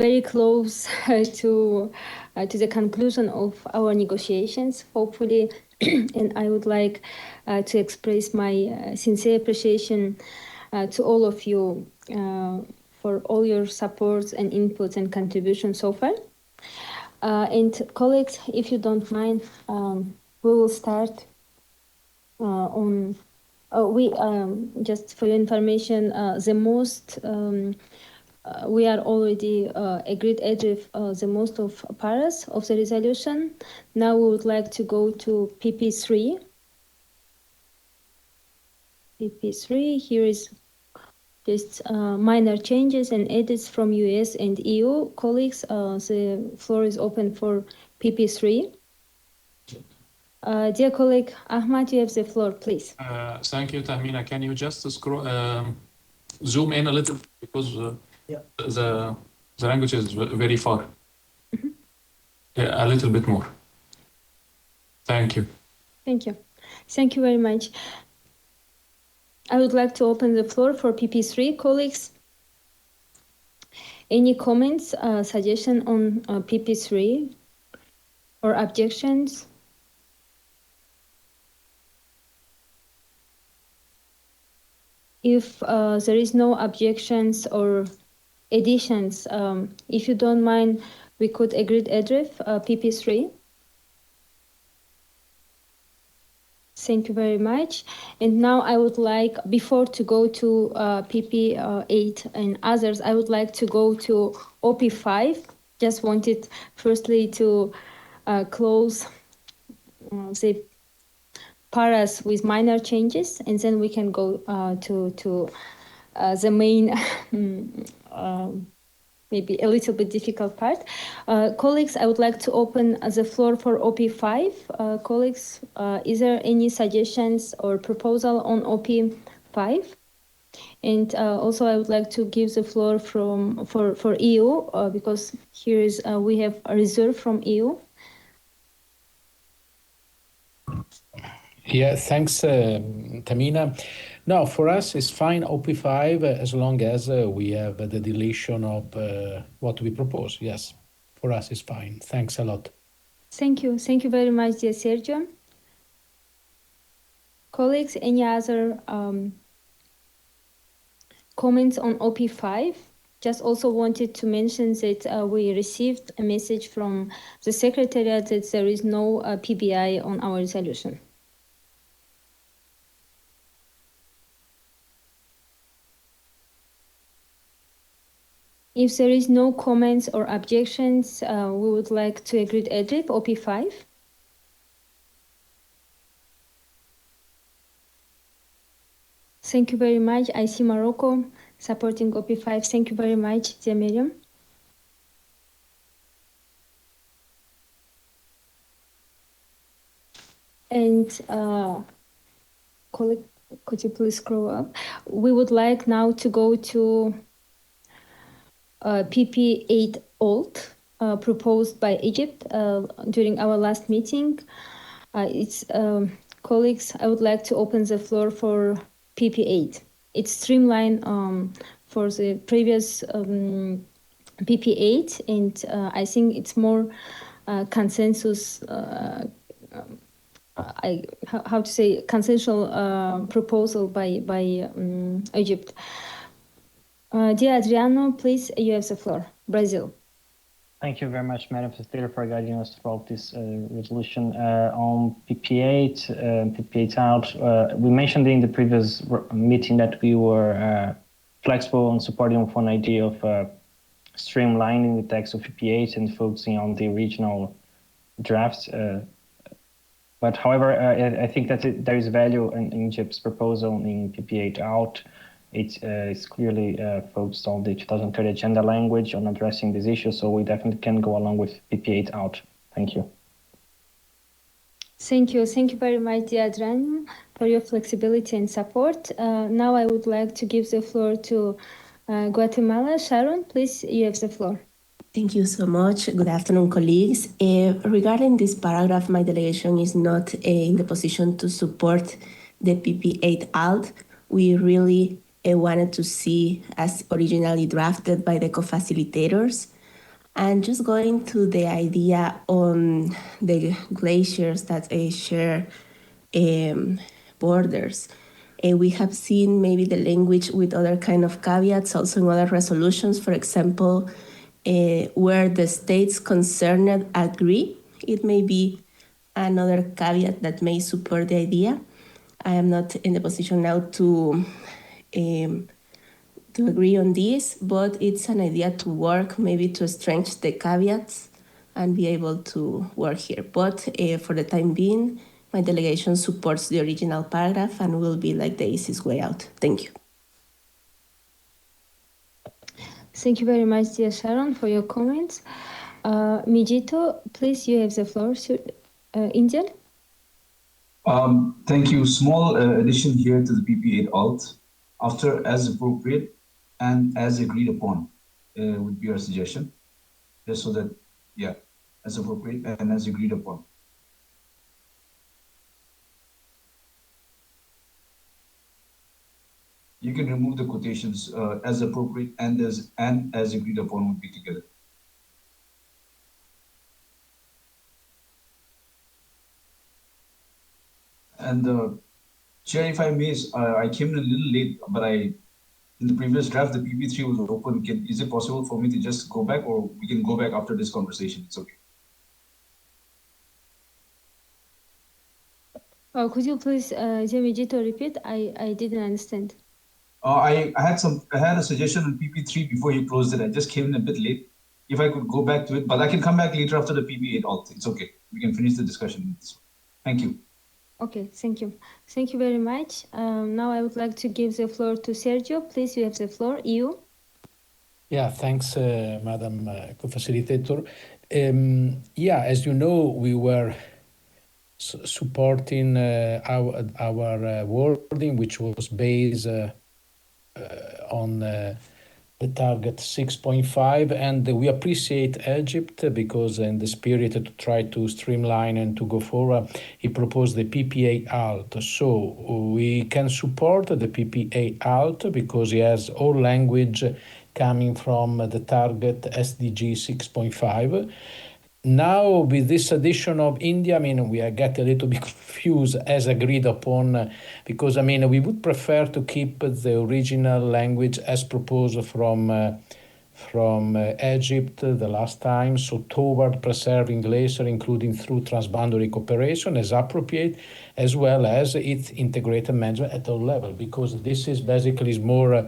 very close to the conclusion of our negotiations, hopefully, and I would like to express my sincere appreciation to all of you for all your supports and inputs and contributions so far. And colleagues, if you don't mind, we will start on. We just for your information, the most we are already agreed with the most of paras of the resolution. Now we would like to go to PP3. PP3, here is just minor changes and edits from US and EU colleagues. The floor is open for PP3. Dear colleague Ahmad, you have the floor, please. Thank you, Tahmina. Can you just zoom in a little because the language is very far. Yeah, a little bit more. Thank you. Thank you. Thank you very much. I would like to open the floor for PP3 colleagues. Any comments, suggestion on PP3 or objections? If there is no objections or additions, if you don't mind, we could agree with PP3. Thank you very much. And now I would like, before to go to PP8 and others, I would like to go to OP5. Just wanted firstly to close the paras with minor changes, and then we can go to the main maybe a little bit difficult part. Colleagues, I would like to open the floor for OP5. Colleagues, is there any suggestions or proposal on OP5? And also I would like to give the floor for EU because here is we have a reserve from EU. Yeah, thanks, Tamina. No, for us it's fine OP5 as long as we have the deletion of what we propose. Yes, for us it's fine. Thanks a lot. Thank you. Thank you very much, dear Sergio. Colleagues, any other comments on OP5? Just also wanted to mention that we received a message from the Secretariat that there is no PBI on our resolution. If there is no comments or objections, we would like to agree to edit OP5. Thank you very much. I see Morocco supporting OP5. Thank you very much, dear Miriam. And colleague, could you please scroll up? We would like now to go to PP8 alt proposed by Egypt during our last meeting. It's colleagues, I would like to open the floor for PP8. It's streamlined for the previous PP8, and I think it's more consensus. How to say consensual proposal by Egypt. Dear Adriano, please, you have the floor. Brazil. Thank you very much, Madam Facilitator, for guiding us throughout this resolution. On PP8, PP8 out, we mentioned in the previous meeting that we were flexible and supporting of one idea of streamlining the text of PP8 and focusing on the original drafts. But however, I think that there is value in Egypt's proposal in PP8 out. It's clearly focused on the 2030 agenda language on addressing this issue, so we definitely can go along with PP8 out. Thank you. Thank you. Thank you very much, dear Adriano, for your flexibility and support. Now I would like to give the floor to Guatemala. Sharon, please, you have the floor. Thank you so much. Good afternoon, colleagues. Regarding this paragraph, my delegation is not in the position to support the PP8 alt. We really wanted to see as originally drafted by the co-facilitators. And just going to the idea on the glaciers that share borders. We have seen maybe the language with other kind of caveats also in other resolutions, for example, where the states concerned agree. It may be another caveat that may support the idea. I am not in the position now to agree on this, but it's an idea to work, maybe to strengthen the caveats and be able to work here. But for the time being, my delegation supports the original paragraph and will be like the easiest way out. Thank you. Thank you very much, dear Sharon, for your comments. Mijito, please, you have the floor. Indian? Thank you. Small addition here to the PP8 alt. After as appropriate and as agreed upon would be our suggestion. Just so that, yeah, as appropriate and as agreed upon. You can remove the quotations as appropriate and as agreed upon would be together. And Chair, if I may, I came in a little late, but in the previous draft, the PP3 was open. Is it possible for me to just go back, or we can go back after this conversation? It's okay. Could you please, Mijito, repeat? I didn't understand. I had a suggestion on PP3 before you closed it. I just came in a bit late. If I could go back to it, but I can come back later after the PP8 alt. It's okay. We can finish the discussion. Thank you. Okay, thank you. Thank you very much. Now I would like to give the floor to Sergio. Please, you have the floor. You. Yeah, thanks, Madam Co-Facilitator. Yeah, as you know, we were supporting our wording, which was based on the target 6.5, and we appreciate Egypt because in the spirit to try to streamline and to go forward, he proposed the PPA alt. So we can support the PPA alt because he has all language coming from the target SDG 6.5. Now, with this addition of India, I mean, we are getting a little bit confused as agreed upon, because, I mean, we would prefer to keep the original language as proposed from Egypt the last time, so toward preserving glacier, including through transboundary cooperation as appropriate, as well as its integrated management at all level, because this is basically more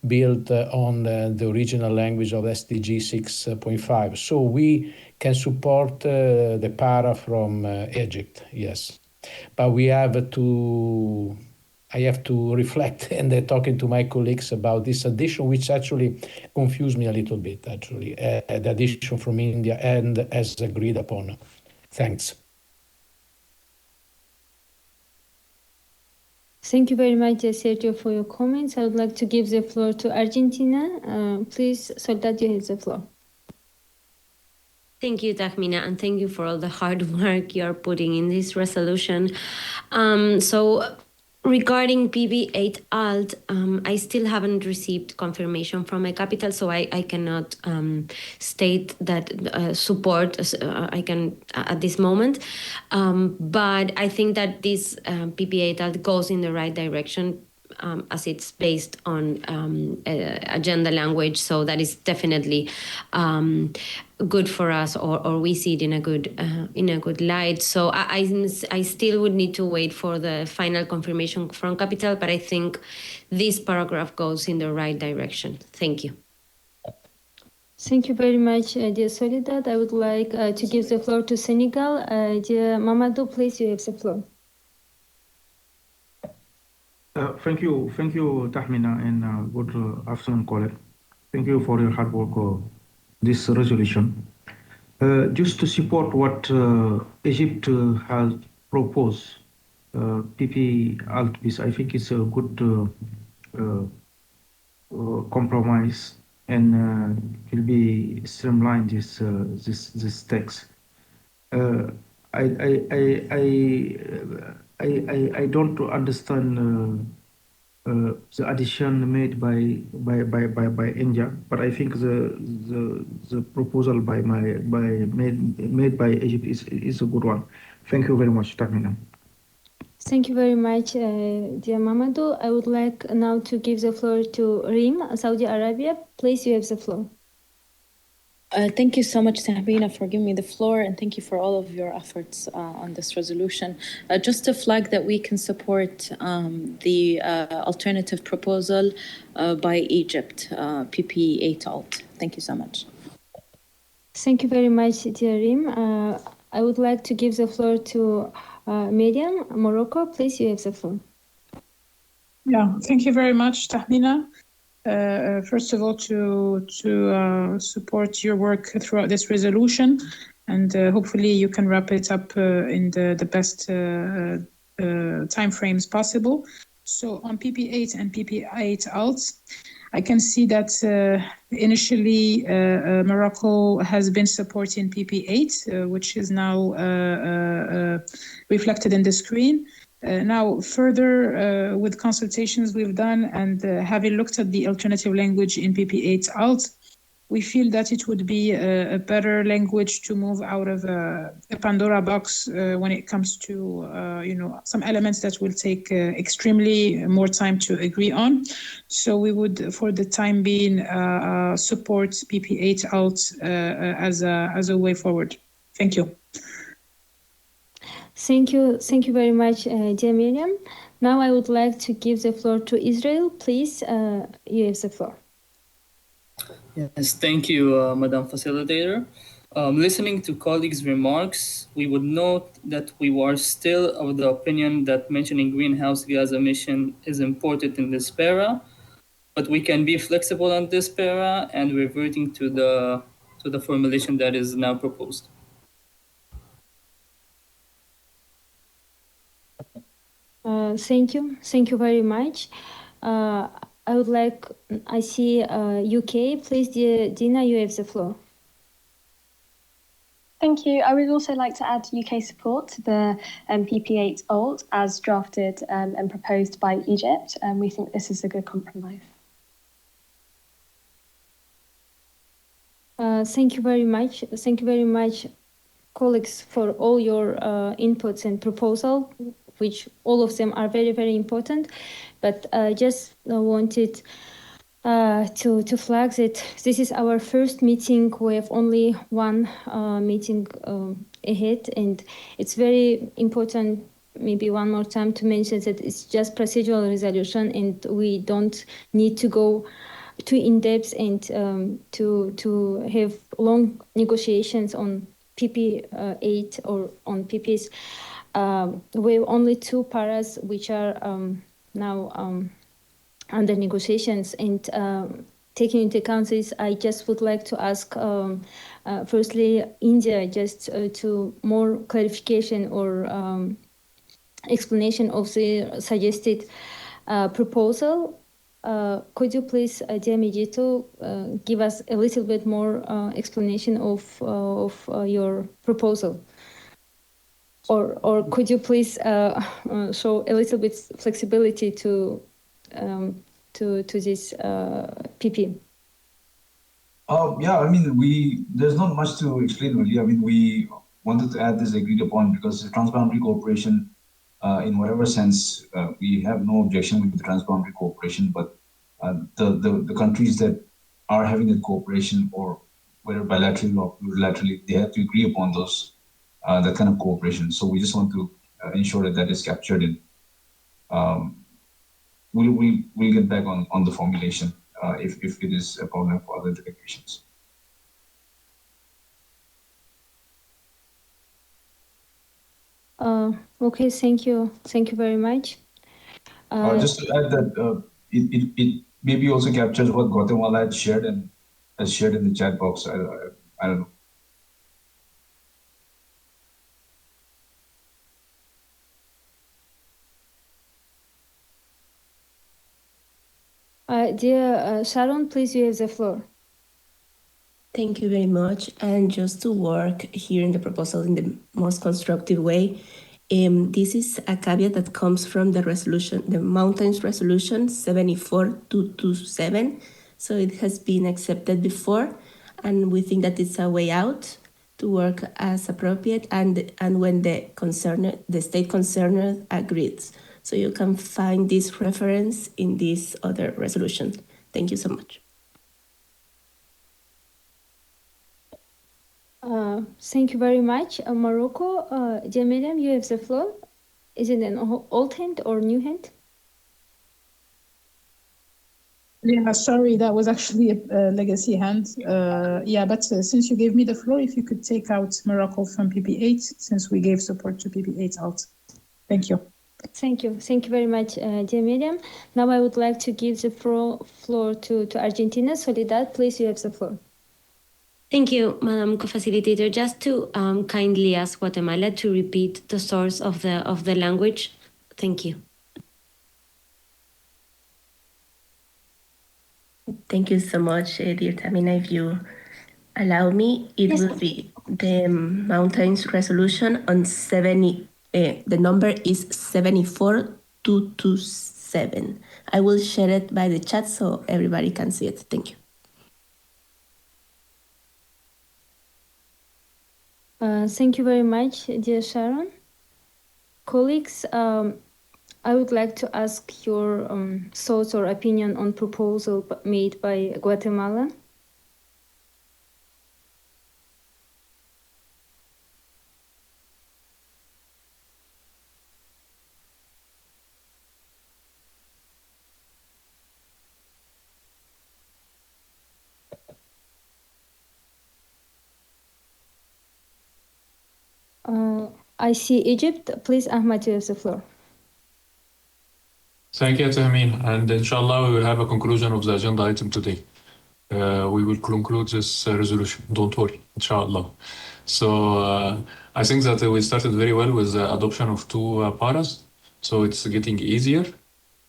built on the original language of SDG 6.5. So we can support the para from Egypt, yes. But we have to, I have to reflect and talking to my colleagues about this addition, which actually confused me a little bit, actually, the addition from India and as agreed upon. Thanks. Thank you very much, Sergio, for your comments. I would like to give the floor to Argentina. Please, Soledad, you have the floor. Thank you, Tahmina, and thank you for all the hard work you are putting in this resolution. So regarding PB8 alt, I still haven't received confirmation from my capital, so I cannot state that support I can at this moment. But I think that this PB8 alt goes in the right direction as it's based on agenda language, so that is definitely good for us, or we see it in a good light. So I still would need to wait for the final confirmation from capital, but I think this paragraph goes in the right direction. Thank you. Thank you very much, dear Soledad. I would like to give the floor to Senegal. Dear Mamadou, please, you have the floor. Thank you, Tahmina, and good afternoon, colleague. Thank you for your hard work. This resolution, just to support what Egypt has proposed, PP alt, I think it's a good compromise, and will be streamlined this text. I don't understand the addition made by India, but I think the proposal made by Egypt is a good one. Thank you very much, Tahmina. Thank you very much, dear Mamadou. I would like now to give the floor to Reem, Saudi Arabia. Please, you have the floor. Thank you so much, Tahmina, for giving me the floor, and thank you for all of your efforts on this resolution. Just to flag that we can support the alternative proposal by Egypt, PP8 alt. Thank you so much. Thank you very much, dear Reem. I would like to give the floor to Miriam, Morocco. Please, you have the floor. Yeah, thank you very much, Tahmina. First of all, to support your work throughout this resolution, and hopefully you can wrap it up in the best timeframes possible. So on PP8 and PP8 alts, I can see that initially Morocco has been supporting PP8, which is now reflected in the screen. Now, further, with consultations we've done and having looked at the alternative language in PP8 alt, we feel that it would be a better language to move out of a Pandora box when it comes to, some elements that will take extremely more time to agree on. So we would, for the time being, support PP8 alt as a way forward. Thank you. Thank you very much, dear Miriam. Now I would like to give the floor to Israel. Please, you have the floor. Yes, thank you, Madam Facilitator. Listening to colleagues' remarks, we would note that we were still of the opinion that mentioning greenhouse gas emission is important in this para, but we can be flexible on this para and reverting to the formulation that is now proposed. Thank you very much. I see UK. Please, dear Dina, you have the floor. Thank you. I would also like to add UK support to the PP8 alt as drafted and proposed by Egypt. We think this is a good compromise. Thank you very much. Thank you very much, colleagues, for all your inputs and proposals, which all of them are very, very important. But I just wanted to flag that this is our first meeting. We have only one meeting ahead, and it's very important, maybe one more time, to mention that it's just procedural resolution, and we don't need to go too in depth and to have long negotiations on PP8 or on PPs. We have only two paras which are now under negotiations, and taking into account this, I just would like to ask firstly India just to more clarification or explanation of the suggested proposal. Could you please, dear Mijito, give us a little bit more explanation of your proposal? Or could you please show a little bit flexibility to this PP? Yeah, I mean, there's not much to explain really. I mean, we wanted to add this agreed upon because the transboundary cooperation, in whatever sense, we have no objection with the transboundary cooperation, but the countries that are having that cooperation, or whether bilaterally or plurilaterally, they have to agree upon those that kind of cooperation. So we just want to ensure that that is captured in. We'll get back on the formulation if it is a problem for other delegations. Okay, thank you very much. Just to add that it maybe also captures what Guatemala had shared and has shared in the chat box. I don't know. Dear Sharon, please, you have the floor. Thank you very much. And just to work here in the proposal in the most constructive way, This is a caveat that comes from the resolution, the Mountains Resolution 74227. So it has been accepted before, and we think that it's a way out to work as appropriate, and when the state concerned agrees. So you can find this reference in this other resolution. Thank you so much. Thank you very much, Morocco. Miriam, you have the floor. Is it an old hand or new hand? Yeah, sorry, that was actually a legacy hand. Yeah, but since you gave me the floor, if you could take out Morocco from PP8, since we gave support to PP8 out. Thank you. Thank you. Thank you very much, Miriam. Now I would like to give the floor to Argentina. Soledad, please, you have the floor. Thank you, Madam Co-Facilitator. Just to kindly ask Guatemala to repeat the source of the language. Thank you. Thank you so much, dear Tamina. If you allow me, it will be the Mountains Resolution on 70. The number is 74227. I will share it by the chat so everybody can see it. Thank you. Thank you very much, dear Sharon. Colleagues, I would like to ask your thoughts or opinion on proposal made by Guatemala. I see Egypt. Please, Ahmad, you have the floor. Thank you, Tahmin. And inshallah, we will have a conclusion of the agenda item today. We will conclude this resolution. Don't worry, inshallah. So I think that we started very well with the adoption of two paras. So it's getting easier.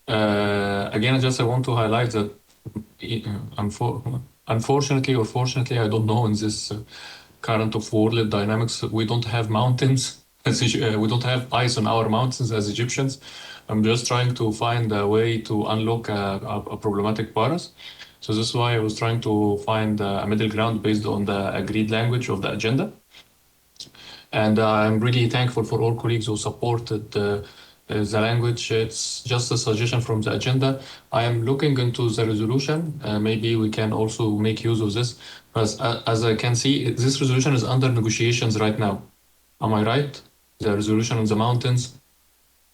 Again, I want to highlight that unfortunately or fortunately, I don't know, in this current of world dynamics, we don't have mountains. We don't have ice on our mountains as Egyptians. I'm just trying to find a way to unlock a problematic paras. So this is why I was trying to find a middle ground based on the agreed language of the agenda. And I'm really thankful for all colleagues who supported the language. It's just a suggestion from the agenda. I am looking into the resolution. Maybe we can also make use of this. As I can see, this resolution is under negotiations right now. Am I right? The resolution on the mountains,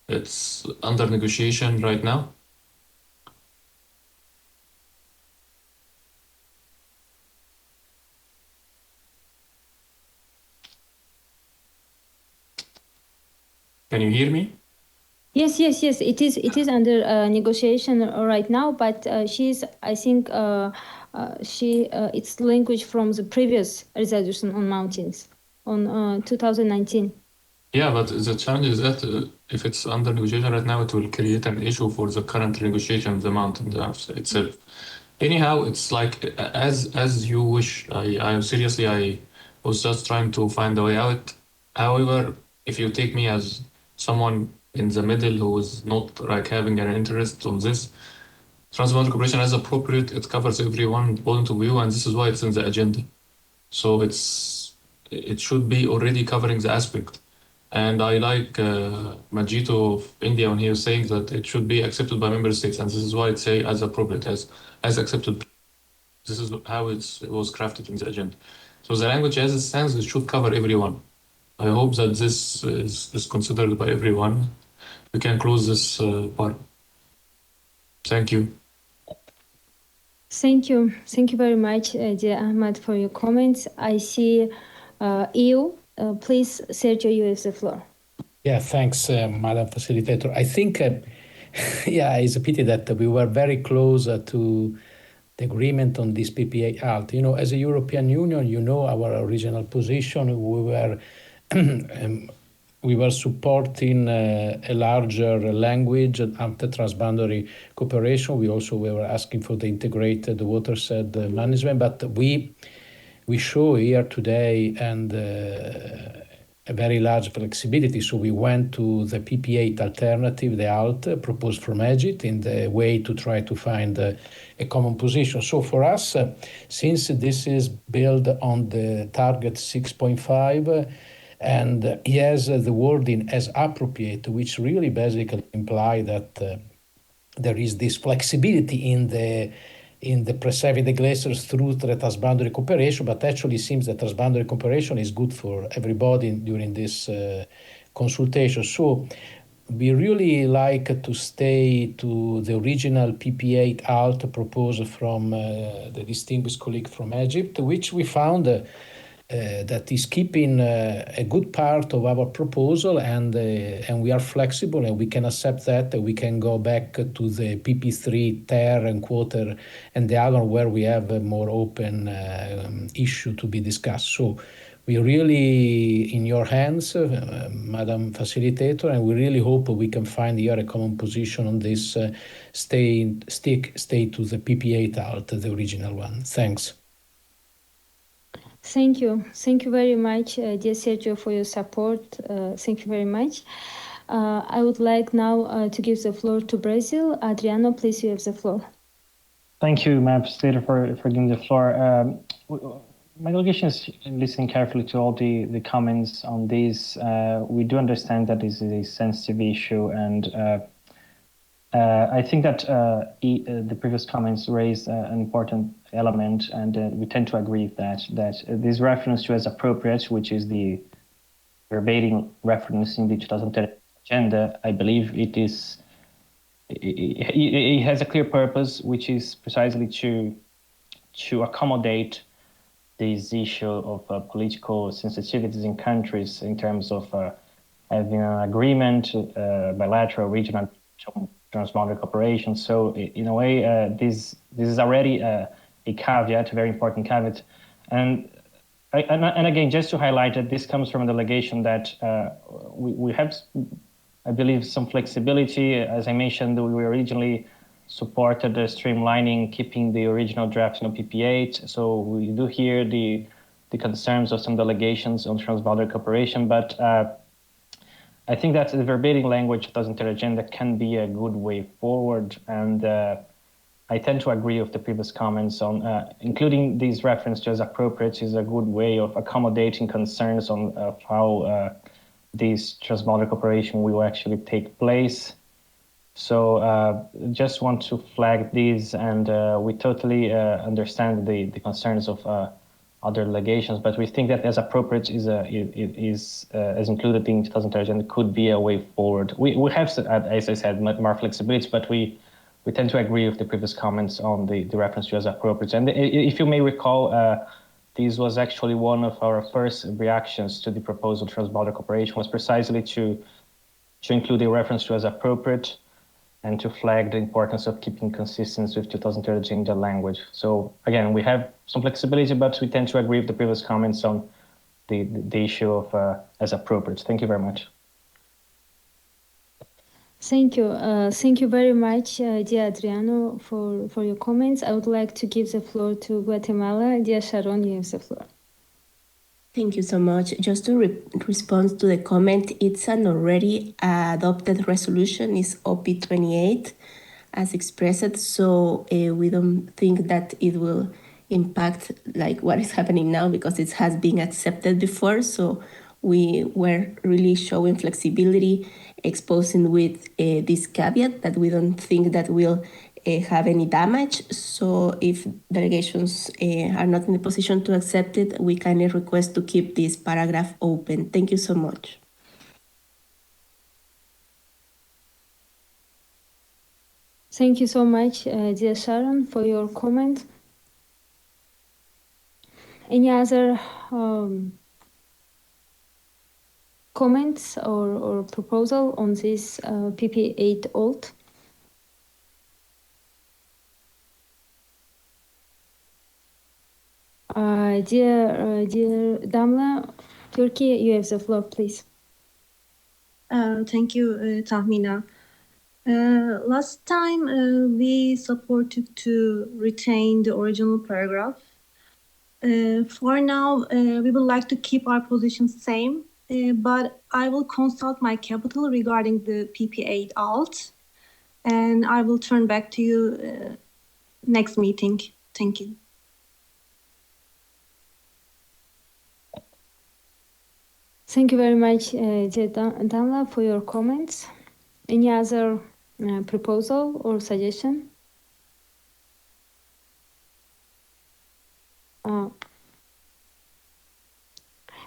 it's under negotiation right now. Can you hear me? Yes. It is under negotiation right now, but she's, I think, it's language from the previous resolution on mountains on 2019. Yeah, but the challenge is that if it's under negotiation right now, it will create an issue for the current negotiation of the mountain itself. Anyhow, it's like as you wish. I seriously, I was just trying to find a way out. However, if you take me as someone in the middle who is not like having an interest on this, transboundary cooperation as appropriate, it covers everyone point of view, and this is why it's in the agenda. So it should be already covering the aspect. And I like Majito of India when he was saying that it should be accepted by member states, and this is why it say as appropriate, as accepted. This is how it was crafted in the agenda. So the language as it stands, it should cover everyone. I hope that this is considered by everyone. We can close this part. Thank you. Thank you very much, dear Ahmad, for your comments. I see EU. Please, Sergio, you have the floor. Yeah, thanks, Madam Facilitator. I think, yeah, it's a pity that we were very close to the agreement on this PPA alt. You know, as a European Union, you know our original position. We were supporting a larger language after transboundary cooperation. We also were asking for the integrated watershed management, but we show here today, and a very large flexibility. So we went to the PP8 alternative, the ALT, proposed from Egypt, in the way to try to find a common position. So for us, since this is built on the target 6.5, and he has the wording as appropriate, which really basically imply that there is this flexibility in preserving the glaciers through the transboundary cooperation, but actually seems that transboundary cooperation is good for everybody during this consultation. So we really like to stay to the original PP8 ALT proposal from the distinguished colleague from Egypt, which we found that is keeping a good part of our proposal, and we are flexible and we can accept that. We can go back to the PP3 ter and quarter and the other where we have a more open issue to be discussed. So we really in your hands, Madam Facilitator, and we really hope we can find here a common position on this. Stay to the PP8 ALT, the original one. Thanks. Thank you. Thank you very much, dear Sergio, for your support. Thank you very much. I would like now to give the floor to Brazil. Adriano, please, you have the floor. Thank you, Madam Facilitator, for giving the floor. My delegation is listening carefully to all the comments on this. We do understand that this is a sensitive issue, and I think that the previous comments raised an important element, and we tend to agree with that this reference to as appropriate, which is the verbatim reference in the 2030 agenda, I believe it has a clear purpose, which is precisely to accommodate this issue of political sensitivities in countries in terms of having an agreement, bilateral, regional, transboundary cooperation. So in a way, this is already a caveat, a very important caveat. And again, just to highlight that this comes from a delegation that we have, I believe, some flexibility. As I mentioned, we originally supported the streamlining, keeping the original draft in PP8. So we do hear the concerns of some delegations on transboundary cooperation, but I think that the verbatim language of the 2030 agenda can be a good way forward, and I tend to agree with the previous comments on including these references as appropriate is a good way of accommodating concerns on how this transboundary cooperation will actually take place. So just want to flag these, and we totally understand the concerns of other delegations, but we think that as appropriate is as included in 2030 agenda could be a way forward. We have, as I said, more flexibility, but we tend to agree with the previous comments on the reference to as appropriate. And if you may recall, this was actually one of our first reactions to the proposal transboundary cooperation, was precisely to include a reference to as appropriate and to flag the importance of keeping consistency with 2030 agenda language. So again, we have some flexibility, but we tend to agree with the previous comments on the issue of as appropriate. Thank you very much. Thank you. Thank you very much, dear Adriano, for your comments. I would like to give the floor to Guatemala. Dear Sharon, you have the floor. Thank you so much. Just to respond to the comment, it's an already adopted resolution, is OP28 as expressed, so we don't think that it will impact like what is happening now because it has been accepted before. So we were really showing flexibility, exposing with this caveat that we don't think that will have any damage. So if delegations are not in the position to accept it, we kindly request to keep this paragraph open. Thank you so much. Thank you so much, dear Sharon, for your comment. Any other comments or proposal on this PP8 alt? Dear Damla, Turkey, you have the floor, please. Thank you, Tahmina. Last time we supported to retain the original paragraph. For now, we would like to keep our position same but I will consult my capital regarding the PP8 alt, and I will turn back to you next meeting. Thank you. Thank you very much, Danla, for your comments. Any other proposal or suggestion?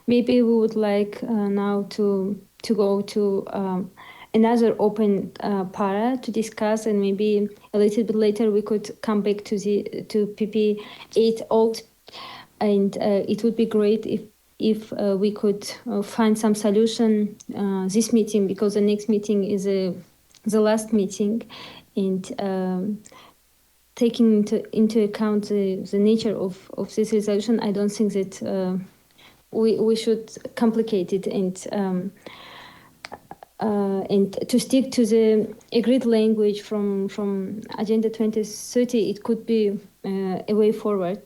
Maybe we would like now to go to another open para to discuss, and maybe a little bit later we could come back to PP8 alt, and it would be great if we could find some solution this meeting, because the next meeting is the last meeting, and taking into account the nature of this resolution, I don't think that we should complicate it, and to stick to the agreed language from Agenda 2030, it could be a way forward.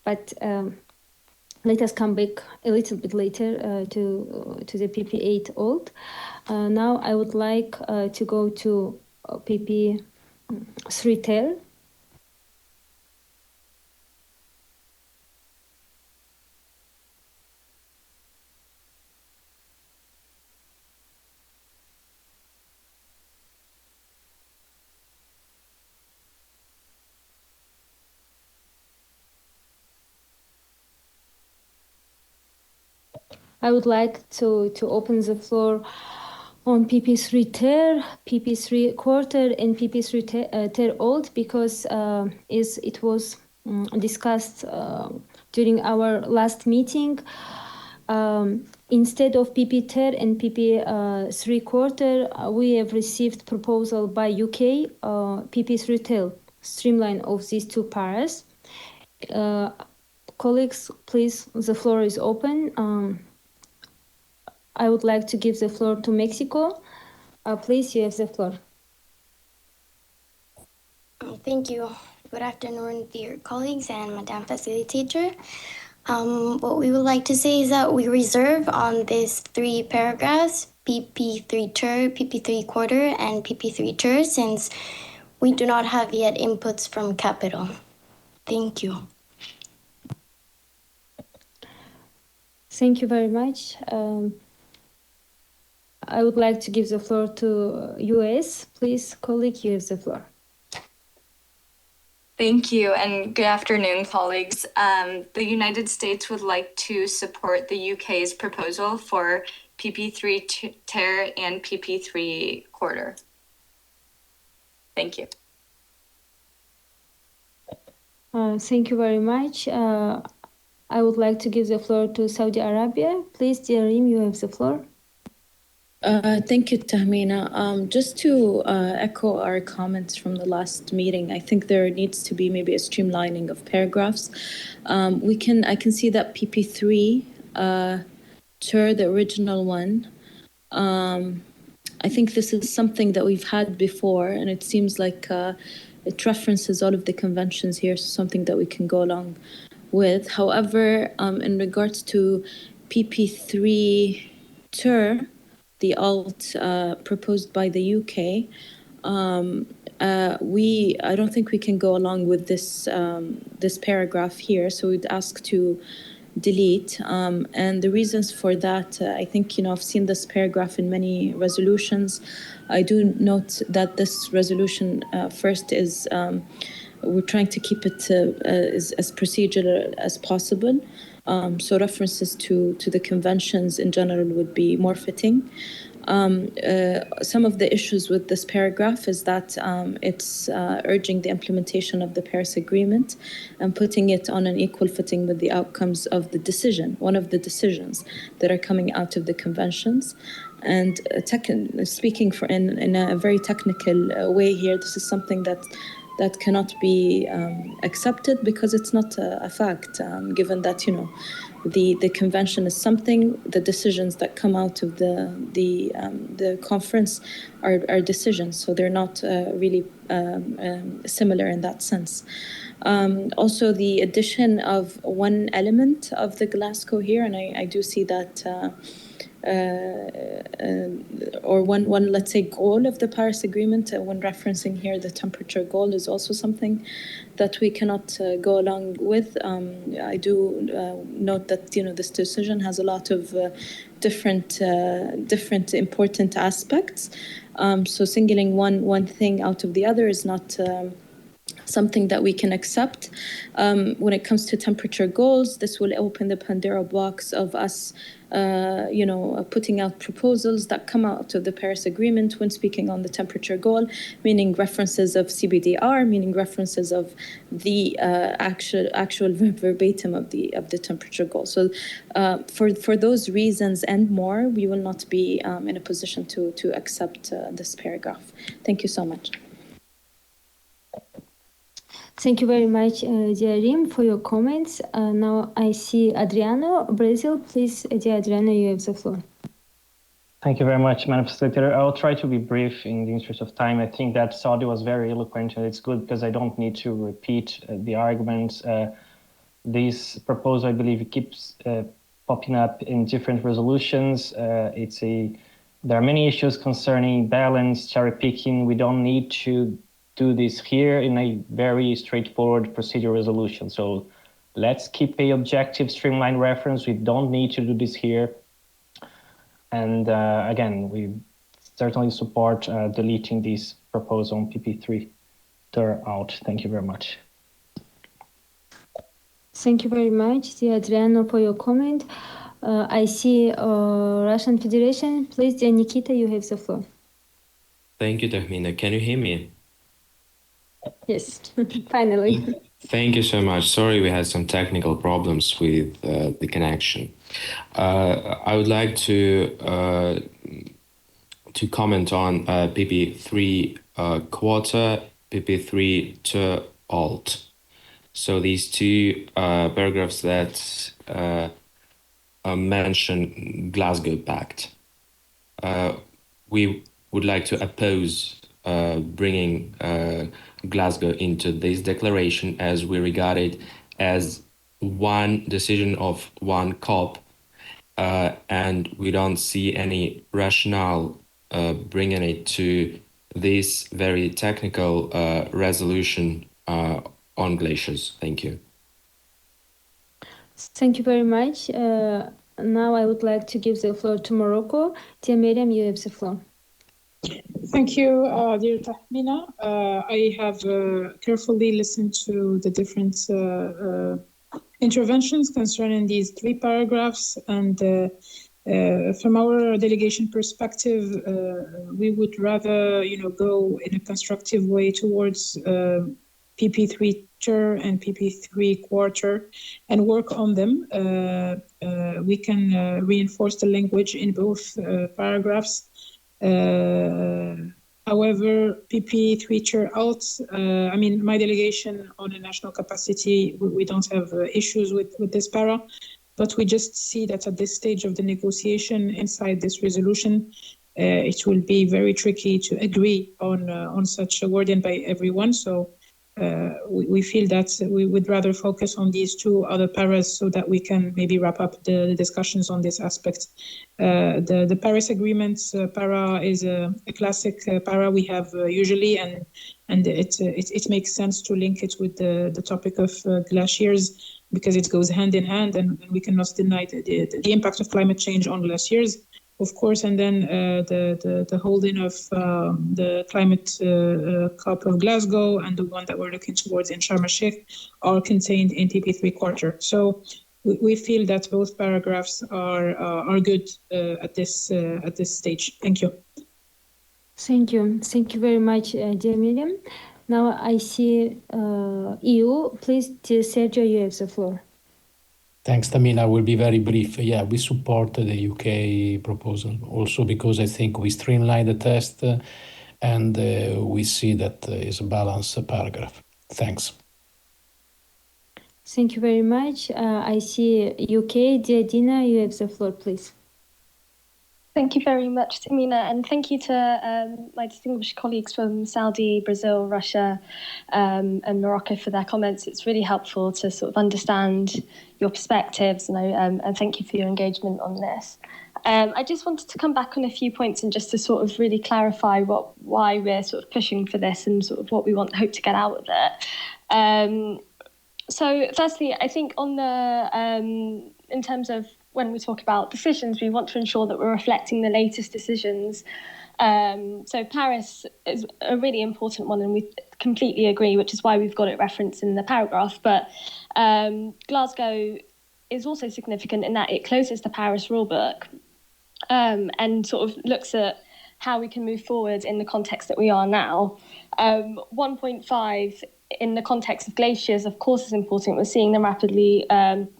But let us come back a little bit later to the PP8 alt. Now I would like to go to PP3 TER. I would like to open the floor on PP3 TER, PP3 quarter, and PP3 TER alt, because it was discussed during our last meeting. Instead of PP TER and PP3 quarter, we have received proposal by UK PP3 TER, streamline of these two paras. Colleagues, please, the floor is open. I would like to give the floor to Mexico. Please, you have the floor. Thank you. Good afternoon, dear colleagues and Madam Facilitator. What we would like to say is that we reserve on these three paragraphs, PP3 TER, PP3 quarter, and PP3 TER, since we do not have yet inputs from Capital. Thank you. Thank you very much. I would like to give the floor to US. Please, colleague, you have the floor. Thank you, and good afternoon, colleagues. The United States would like to support the UK's proposal for PP3 TER and PP3 quarter. Thank you. Thank you very much. I would like to give the floor to Saudi Arabia. Please, Diarim, you have the floor. Thank you, Tahmina. Just to echo our comments from the last meeting, I think there needs to be maybe a streamlining of paragraphs. I can see that PP3 TER, the original one. I think this is something that we've had before, and it seems like it references all of the conventions here, so something that we can go along with. However, in regards to PP3 TER, the alt proposed by the UK, I don't think we can go along with this paragraph here, so we'd ask to delete. And the reasons for that, I think, I've seen this paragraph in many resolutions. I do note that this resolution first is we're trying to keep it as procedural as possible. So references to the conventions in general would be more fitting. Some of the issues with this paragraph is that it's urging the implementation of the Paris Agreement and putting it on an equal footing with the outcomes of the decision, one of the decisions that are coming out of the conventions. And speaking in a very technical way here, this is something that cannot be accepted because it's not a fact, given that, the convention is something, the decisions that come out of the conference are decisions, so they're not really similar in that sense. Also, the addition of one element of the Glasgow here, and I do see that or one let's say goal of the Paris Agreement. When referencing here the temperature goal is also something that we cannot go along with. I do note that this decision has a lot of different important aspects. So singling one thing out of the other is not something that we can accept. When it comes to temperature goals, this will open the Pandora box of us, putting out proposals that come out of the Paris Agreement when speaking on the temperature goal, meaning references of CBDR, meaning references of the actual verbatim of the temperature goal. So, for those reasons and more, we will not be in a position to accept this paragraph. Thank you so much. Thank you very much, dear Rim, for your comments. Now I see Adriano, Brazil. Please, dear Adriano, you have the floor. Thank you very much, Madam Facilitator. I'll try to be brief in the interest of time. I think that Saudi was very eloquent, and it's good because I don't need to repeat the arguments. This proposal, I believe, keeps popping up in different resolutions. There are many issues concerning balance, cherry picking. We don't need to do this here in a very straightforward procedure resolution. So let's keep a objective, streamlined reference. We don't need to do this here. And again, we certainly support deleting this proposal on PP3 out. Thank you very much. Thank you very much, dear Adriano, for your comment. I see Russian Federation. Please, dear Nikita, you have the floor. Thank you, Tahmina. Can you hear me? Yes, finally. Thank you so much. Sorry, we had some technical problems with the connection. I would like to comment on PP3 quarter, PP3 to alt. So these two paragraphs that mention Glasgow Pact. We would like to oppose bringing Glasgow into this declaration, as we regard it as one decision of one COP, and we don't see any rationale bringing it to this very technical resolution on glaciers. Thank you. Thank you very much. Now I would like to give the floor to Morocco. Dear Miriam, you have the floor. Thank you, dear Tahmina. I have carefully listened to the different interventions concerning these three paragraphs, and from our delegation perspective, we would rather, go in a constructive way towards PP3 ter and PP3 quarter and work on them. We can reinforce the language in both paragraphs. However, PP3 ter alt, my delegation on a national capacity, we don't have issues with this para, but we just see that at this stage of the negotiation inside this resolution, it will be very tricky to agree on such a wording by everyone. So we feel that we would rather focus on these two other paras so that we can maybe wrap up the discussions on this aspect. The Paris Agreement para is a classic para we have usually, and it makes sense to link it with the topic of glaciers because it goes hand in hand, and we cannot deny the impact of climate change on glaciers, of course, and then the holding of the climate COP of Glasgow and the one that we're looking towards in Sharm el-Sheikh are contained in PP3 quarter. So we feel that both paragraphs are good at this stage. Thank you. Thank you very much, dear Miriam. Now I see EU. Please, dear Sergio, you have the floor. Thanks, Tamina. I will be very brief. Yeah, we support the UK proposal also because I think we streamline the test and we see that is a balanced paragraph. Thanks. Thank you very much. I see UK. Dear Dina, you have the floor, please. Thank you very much, Tamina, and thank you to my distinguished colleagues from Saudi, Brazil, Russia, and Morocco for their comments. It's really helpful to sort of understand your perspectives, and thank you for your engagement on this. I just wanted to come back on a few points and just to sort of really clarify why we're sort of pushing for this and sort of what we hope to get out of it. So firstly, I think on the in terms of when we talk about decisions, we want to ensure that we're reflecting the latest decisions. So Paris is a really important one, and we completely agree, which is why we've got it referenced in the paragraph. But Glasgow is also significant in that it closes the Paris rulebook and sort of looks at how we can move forward in the context that we are now. 1.5 in the context of glaciers, of course, is important. We're seeing the rapidly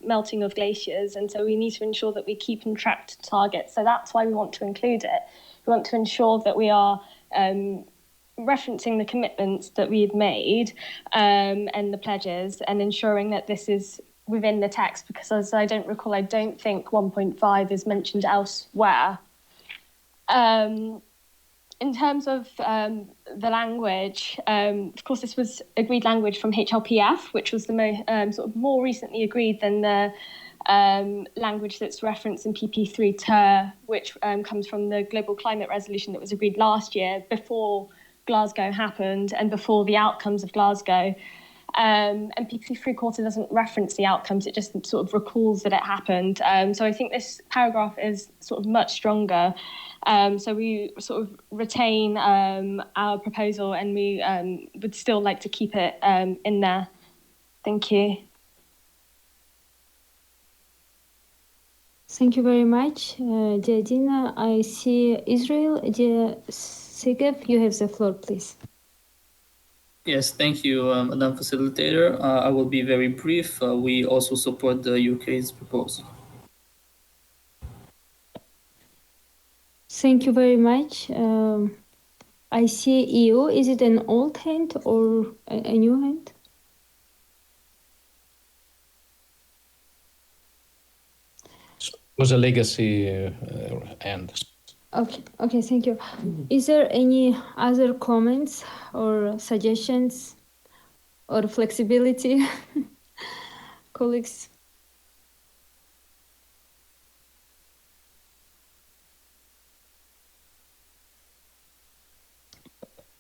melting of glaciers, and so we need to ensure that we keep on track to targets. So that's why we want to include it. We want to ensure that we are referencing the commitments that we've made and the pledges, and ensuring that this is within the text, because as I don't recall, I don't think 1.5 is mentioned elsewhere. In terms of the language, of course, this was agreed language from HLPF, which was the sort of more recently agreed than the language that's referenced in PP3 TER, which comes from the Global Climate Resolution that was agreed last year, before Glasgow happened and before the outcomes of Glasgow. And PP3 doesn't reference the outcomes, it just sort of recalls that it happened. So I think this paragraph is sort of much stronger. So we sort of retain our proposal, and we would still like to keep it in there. Thank you. Thank you very much, dear Dina. I see Israel. Dear Sigeb, you have the floor, please. Yes, thank you, Madam Facilitator. I will be very brief. We also support the UK's proposal. Thank you very much. I see EU. Is it an old hand or a new hand? It was a legacy end. Okay, thank you. Is there any other comments or suggestions or flexibility, colleagues?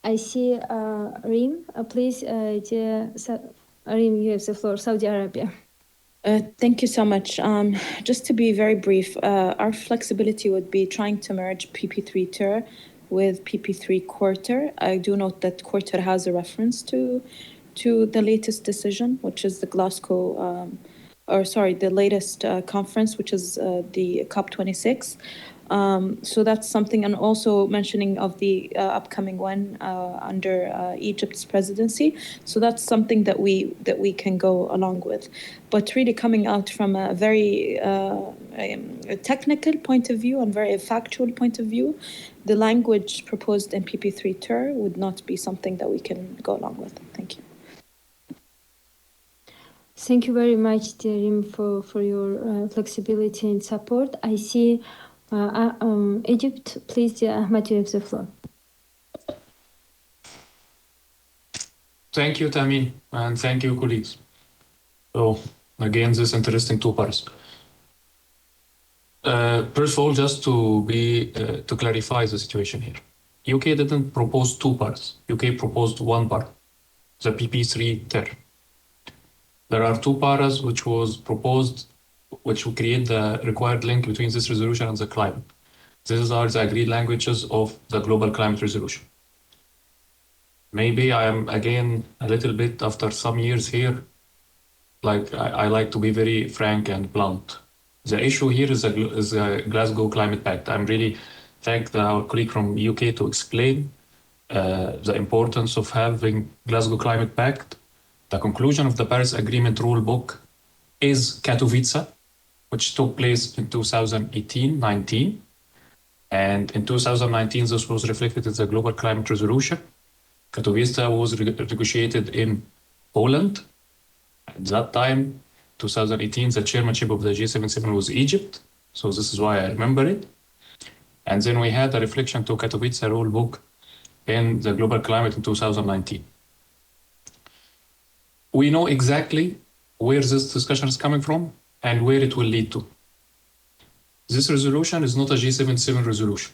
I see Reem. Please, dear Reem, you have the floor, Saudi Arabia. Thank you so much. Just to be very brief, our flexibility would be trying to merge PP3 TER with PP3 quarter. I do note that quarter has a reference to the latest decision, which is the Glasgow, the latest conference, which is the COP26. So that's something, and also mentioning of the upcoming one under Egypt's presidency. So that's something that we can go along with. But really coming out from a very a technical point of view and very factual point of view, the language proposed in PP3 TER would not be something that we can go along with. Thank you. Thank you very much, Derim, for your flexibility and support. I see Egypt. Please, Ahmed, you have the floor. Thank you, Tammy, and thank you, colleagues. So, again, this interesting two parts. First of all, just to clarify the situation here. UK didn't propose two parts. UK proposed one part, the PP3 TER. There are two paras which was proposed, which will create the required link between this resolution and the climate. These are the agreed languages of the global climate resolution. Maybe I am, again, a little bit after some years here, like I like to be very frank and blunt. The issue here is the Glasgow Climate Pact. I'm really thank our colleague from UK to explain the importance of having Glasgow Climate Pact. The conclusion of the Paris Agreement rule book is Katowice, which took place in 2018-19. And in 2019, this was reflected in the Global Climate Resolution. Katowice was negotiated in Poland. At that time, 2018, the chairmanship of the G77 was Egypt. So this is why I remember it. And then we had a reflection to Katowice rule book in the global climate in 2019. We know exactly where this discussion is coming from and where it will lead to. This resolution is not a G77 resolution.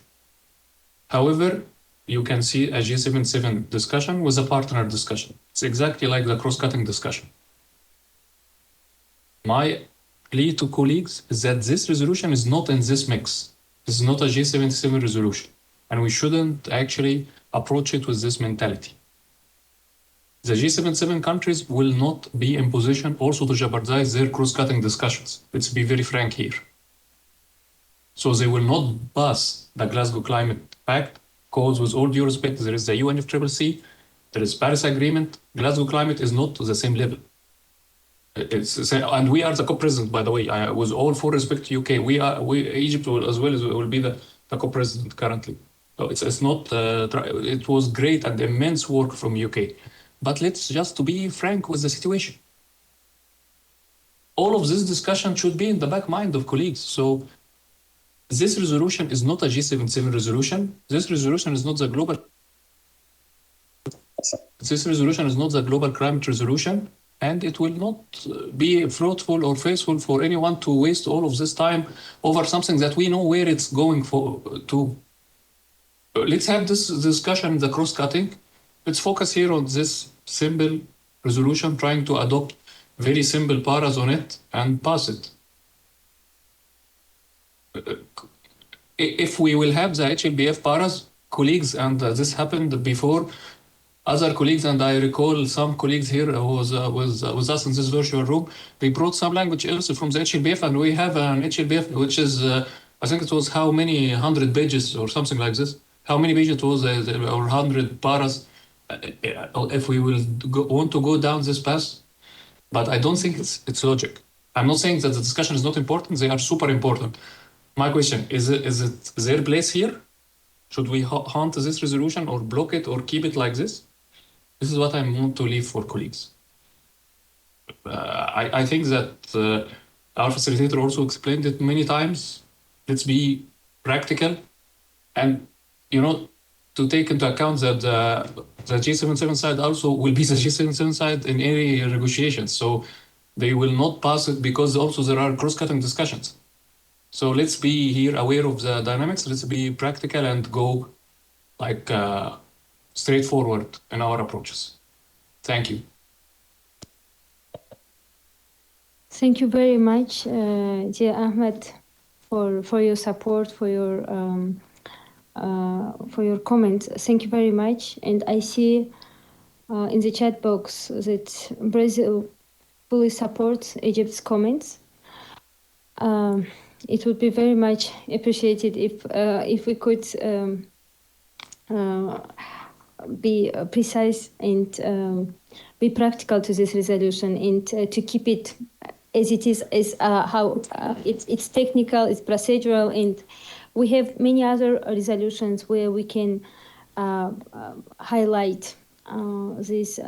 However, you can see a G77 discussion with a partner discussion. It's exactly like the cross-cutting discussion. My plea to colleagues is that this resolution is not in this mix. This is not a G77 resolution, and we shouldn't actually approach it with this mentality. The G77 countries will not be in position also to jeopardize their cross-cutting discussions. Let's be very frank here. So they will not pass the Glasgow Climate Pact, because with all due respect, there is the UNFCCC, there is Paris Agreement. Glasgow Climate is not the same level. And we are the co-president, by the way. With all full respect to UK, Egypt will be the co-president currently. So it's not. It was great and immense work from UK, but let's just to be frank with the situation. All of this discussion should be in the back mind of colleagues. So this resolution is not a G77 resolution. This resolution is not the global. This resolution is not the global climate resolution. And it will not be fruitful or faithful for anyone to waste all of this time over something that we know where it's going to. Let's have this discussion, the cross-cutting. Let's focus here on this simple resolution, trying to adopt very simple paras on it and pass it. If we will have the HLBF paras, colleagues, and this happened before, other colleagues, and I recall some colleagues here who was with us in this virtual room, they brought some language else from the HLBF, and we have an HLBF which is, I think it was how many 100 pages or something like this. How many pages it was, or 100 paras, if we will want to go down this path. But I don't think it's logic. I'm not saying that the discussion is not important. They are super important. My question, is it their place here? Should we haunt this resolution or block it or keep it like this? This is what I want to leave for colleagues. I think that our facilitator also explained it many times. Let's be practical and, to take into account that the G77 side also will be the G77 side in any negotiations. So they will not pass it because also there are cross-cutting discussions. So let's be here aware of the dynamics. Let's be practical and go like straightforward in our approaches. Thank you. Thank you very much, dear Ahmed, for your support, for your comments. Thank you very much. And I see in the chat box that Brazil fully supports Egypt's comments. It would be very much appreciated if we could be precise and be practical to this resolution and to keep it as it is, as how it's technical, it's procedural, and we have many other resolutions where we can highlight these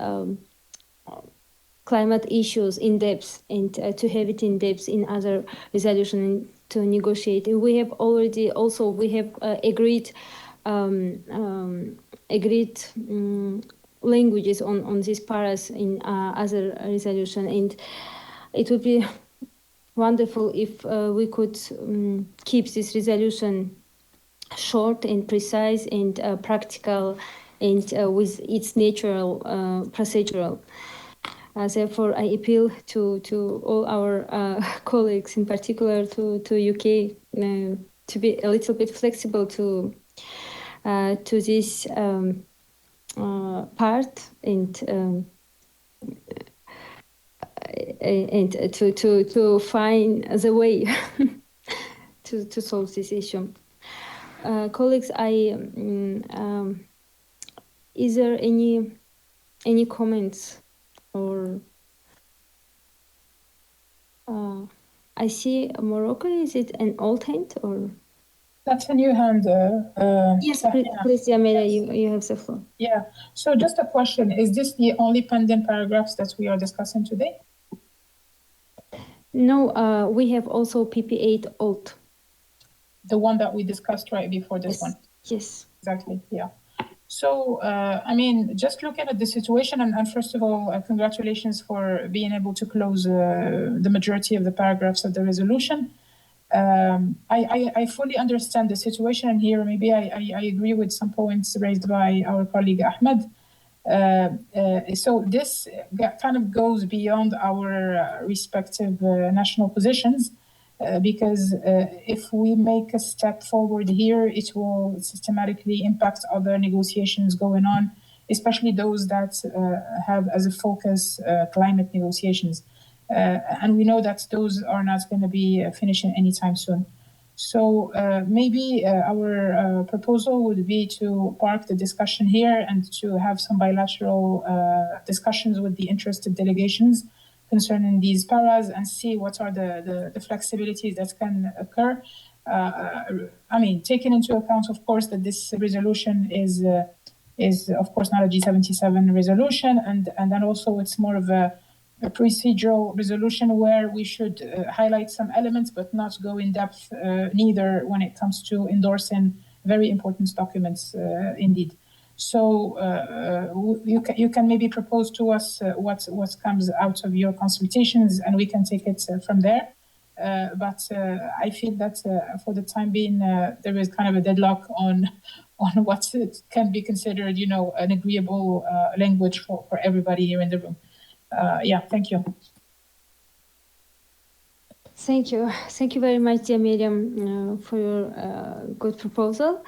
climate issues in depth and to have it in depth in other resolutions to negotiate. And we have already also agreed languages on these paras in other resolution, and it would be wonderful if we could keep this resolution short and precise and practical and with its natural procedural. Therefore, I appeal to all our colleagues, in particular to UK, to be a little bit flexible to this part and to find the way to solve this issue. Colleagues, is there any comments? Or I see Morocco. Is it an old hand or? That's a new hand. Yes, please, Yamila, you have the floor. Yeah. So just a question: is this the only pending paragraphs that we are discussing today? No, we have also PP8 alt. The one that we discussed right before this one. Yes. Exactly. Yeah. So, just looking at the situation, and first of all, congratulations for being able to close the majority of the paragraphs of the resolution. I fully understand the situation, and here maybe I agree with some points raised by our colleague Ahmed. So this kind of goes beyond our respective national positions, because if we make a step forward here, it will systematically impact other negotiations going on, especially those that have as a focus climate negotiations. And we know that those are not going to be finishing anytime soon. So maybe our proposal would be to park the discussion here and to have some bilateral discussions with the interested delegations concerning these paras and see what are the flexibilities that can occur. I mean, taking into account, of course, that this resolution is of course not a G77 resolution, and then also it's more of a procedural resolution where we should highlight some elements but not go in depth, neither when it comes to endorsing very important documents indeed. So you can maybe propose to us what comes out of your consultations, and we can take it from there. But I feel that for the time being, there is kind of a deadlock on what can be considered, an agreeable language for everybody here in the room. Yeah, thank you. Thank you. Thank you very much, dear Miriam, for your good proposal.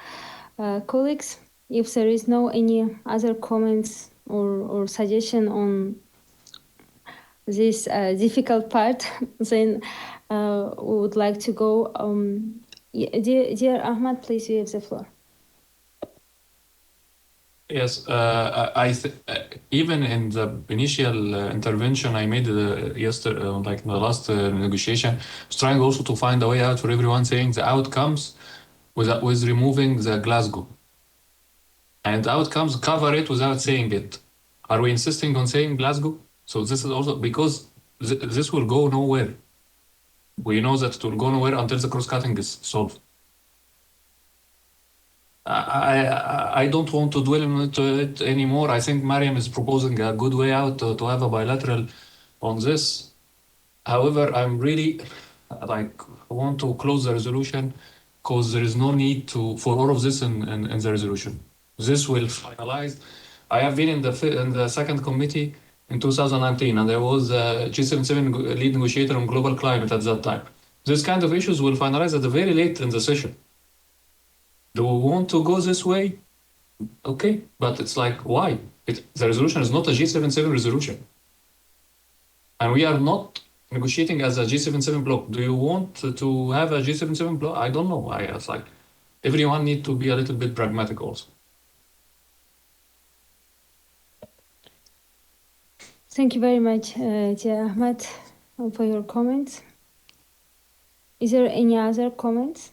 Colleagues, if there is no any other comments or suggestion on this difficult part, then we would like to go. Dear Ahmad, please, you have the floor. Yes, even in the initial intervention I made yesterday, like in the last negotiation, I was trying also to find a way out for everyone, saying the outcomes with removing the Glasgow. And outcomes cover it without saying it. Are we insisting on saying Glasgow? So this is also because this will go nowhere. We know that it will go nowhere until the cross-cutting is solved. I don't want to dwell into it anymore. I think Mariam is proposing a good way out to have a bilateral on this. However, I'm really want to close the resolution because there is no need for all of this in the resolution. This will finalize. I have been in the second committee in 2019, and there was a G77 lead negotiator on global climate at that time. This kind of issues will finalize at the very late in the session. Do we want to go this way? Okay, but it's like, why? The resolution is not a G77 resolution. And we are not negotiating as a G77 bloc. Do you want to have a G77 bloc? I don't know. It's like, everyone needs to be a little bit pragmatic also. Thank you very much, dear Ahmad, for your comments. Is there any other comments?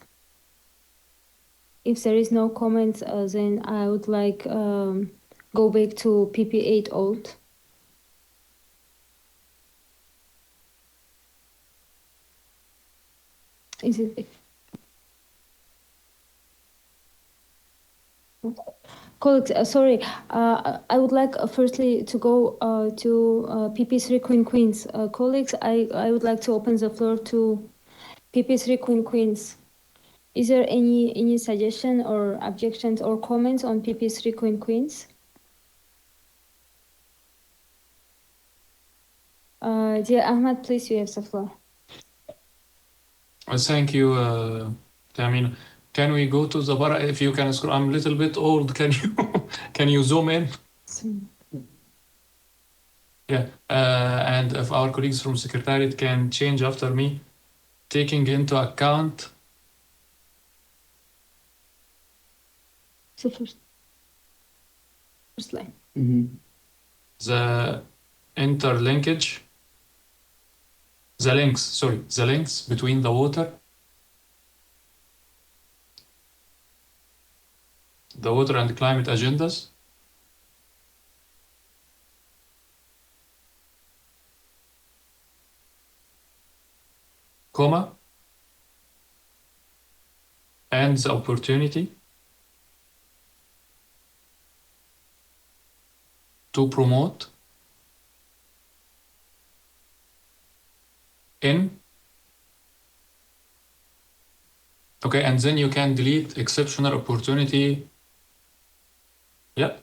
If there is no comments, then I would like go back to PP8 old. Is it? Colleagues, sorry, I would like firstly to go to PP3 Queen Queens. Colleagues, I would like to open the floor to PP3 Queen Queens. Is there any suggestion or objections or comments on PP3 Queen Queens? Dear Ahmad, please, you have the floor. Thank you, Tamina. Can we go to the bar? If you can scroll, I'm a little bit old. Can you zoom in? Yeah, and if our colleagues from Secretariat can change after me, taking into account. So first line. The interlinkage, the links between the water and climate agendas, comma, and the opportunity to promote in Okay, and then you can delete exceptional opportunity. Yeah.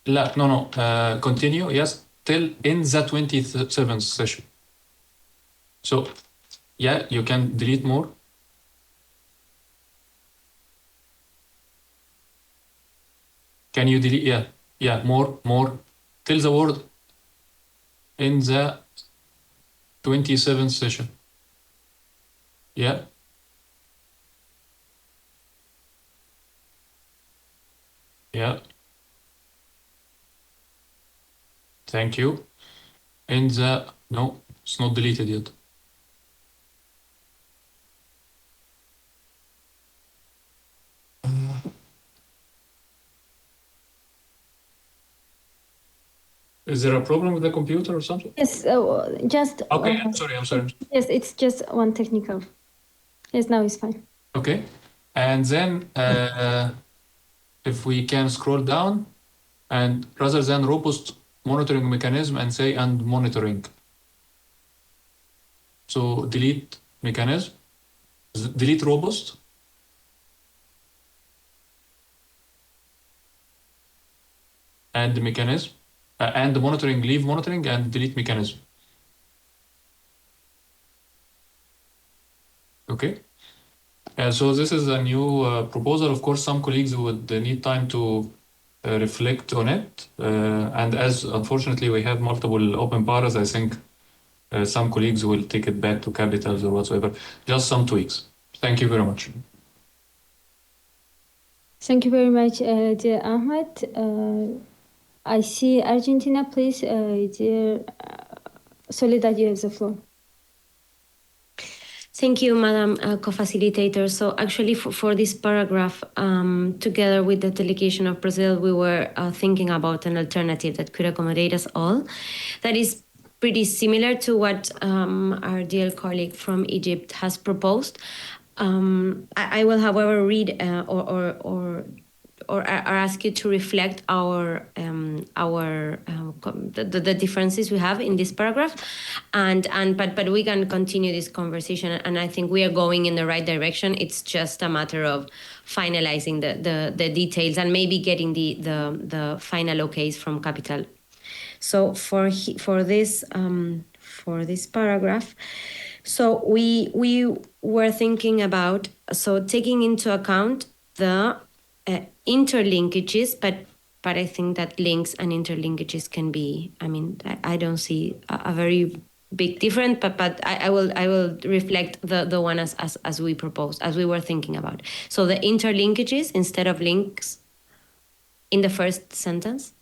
No. Continue. Yes, till in the 27th session. So, yeah, you can delete more. Can you delete? Yeah, more. Till the word in the 27th session. Yeah. Yeah. Thank you. In the, no, it's not deleted yet. Is there a problem with the computer or something? Yes, just. Okay, I'm sorry. Yes, it's just one technical. Yes, now it's fine. Okay, and then if we can scroll down, and rather than robust monitoring mechanism and say and monitoring. So delete mechanism, delete robust. And the mechanism, and the monitoring, leave monitoring and delete mechanism. Okay. So this is a new proposal. Of course, some colleagues would need time to reflect on it. And as unfortunately we have multiple open paras, I think some colleagues will take it back to capitals or whatsoever. Just some tweaks. Thank you very much. Thank you very much, dear Ahmed. I see Argentina, please. Dear Soledad, you have the floor. Thank you, Madam Co-Facilitator. So actually for this paragraph, together with the delegation of Brazil, we were thinking about an alternative that could accommodate us all. That is pretty similar to what our dear colleague from Egypt has proposed. I will, however, read or ask you to reflect the differences we have in this paragraph, but we can continue this conversation, and I think we are going in the right direction. It's just a matter of finalizing the details and maybe getting the final okays from Capital. So for this paragraph, so we were thinking about taking into account the interlinkages, but I think that links and interlinkages can be. I mean, I don't see a very big difference, but I will reflect the one as we proposed, as we were thinking about. So the interlinkages instead of links in the first sentence.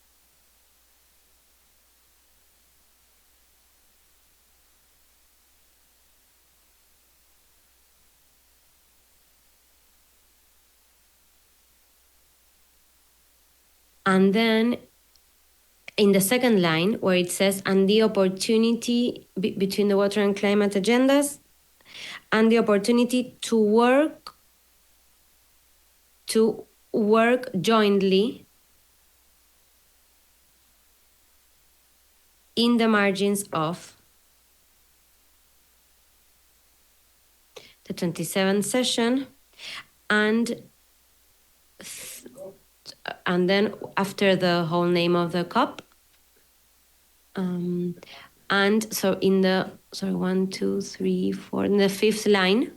And then in the second line where it says, and the opportunity between the water and climate agendas, and the opportunity to work jointly in the margins of the 27th session, and then after the whole name of the COP, and so in the 1, 2, 3, 4, in the fifth line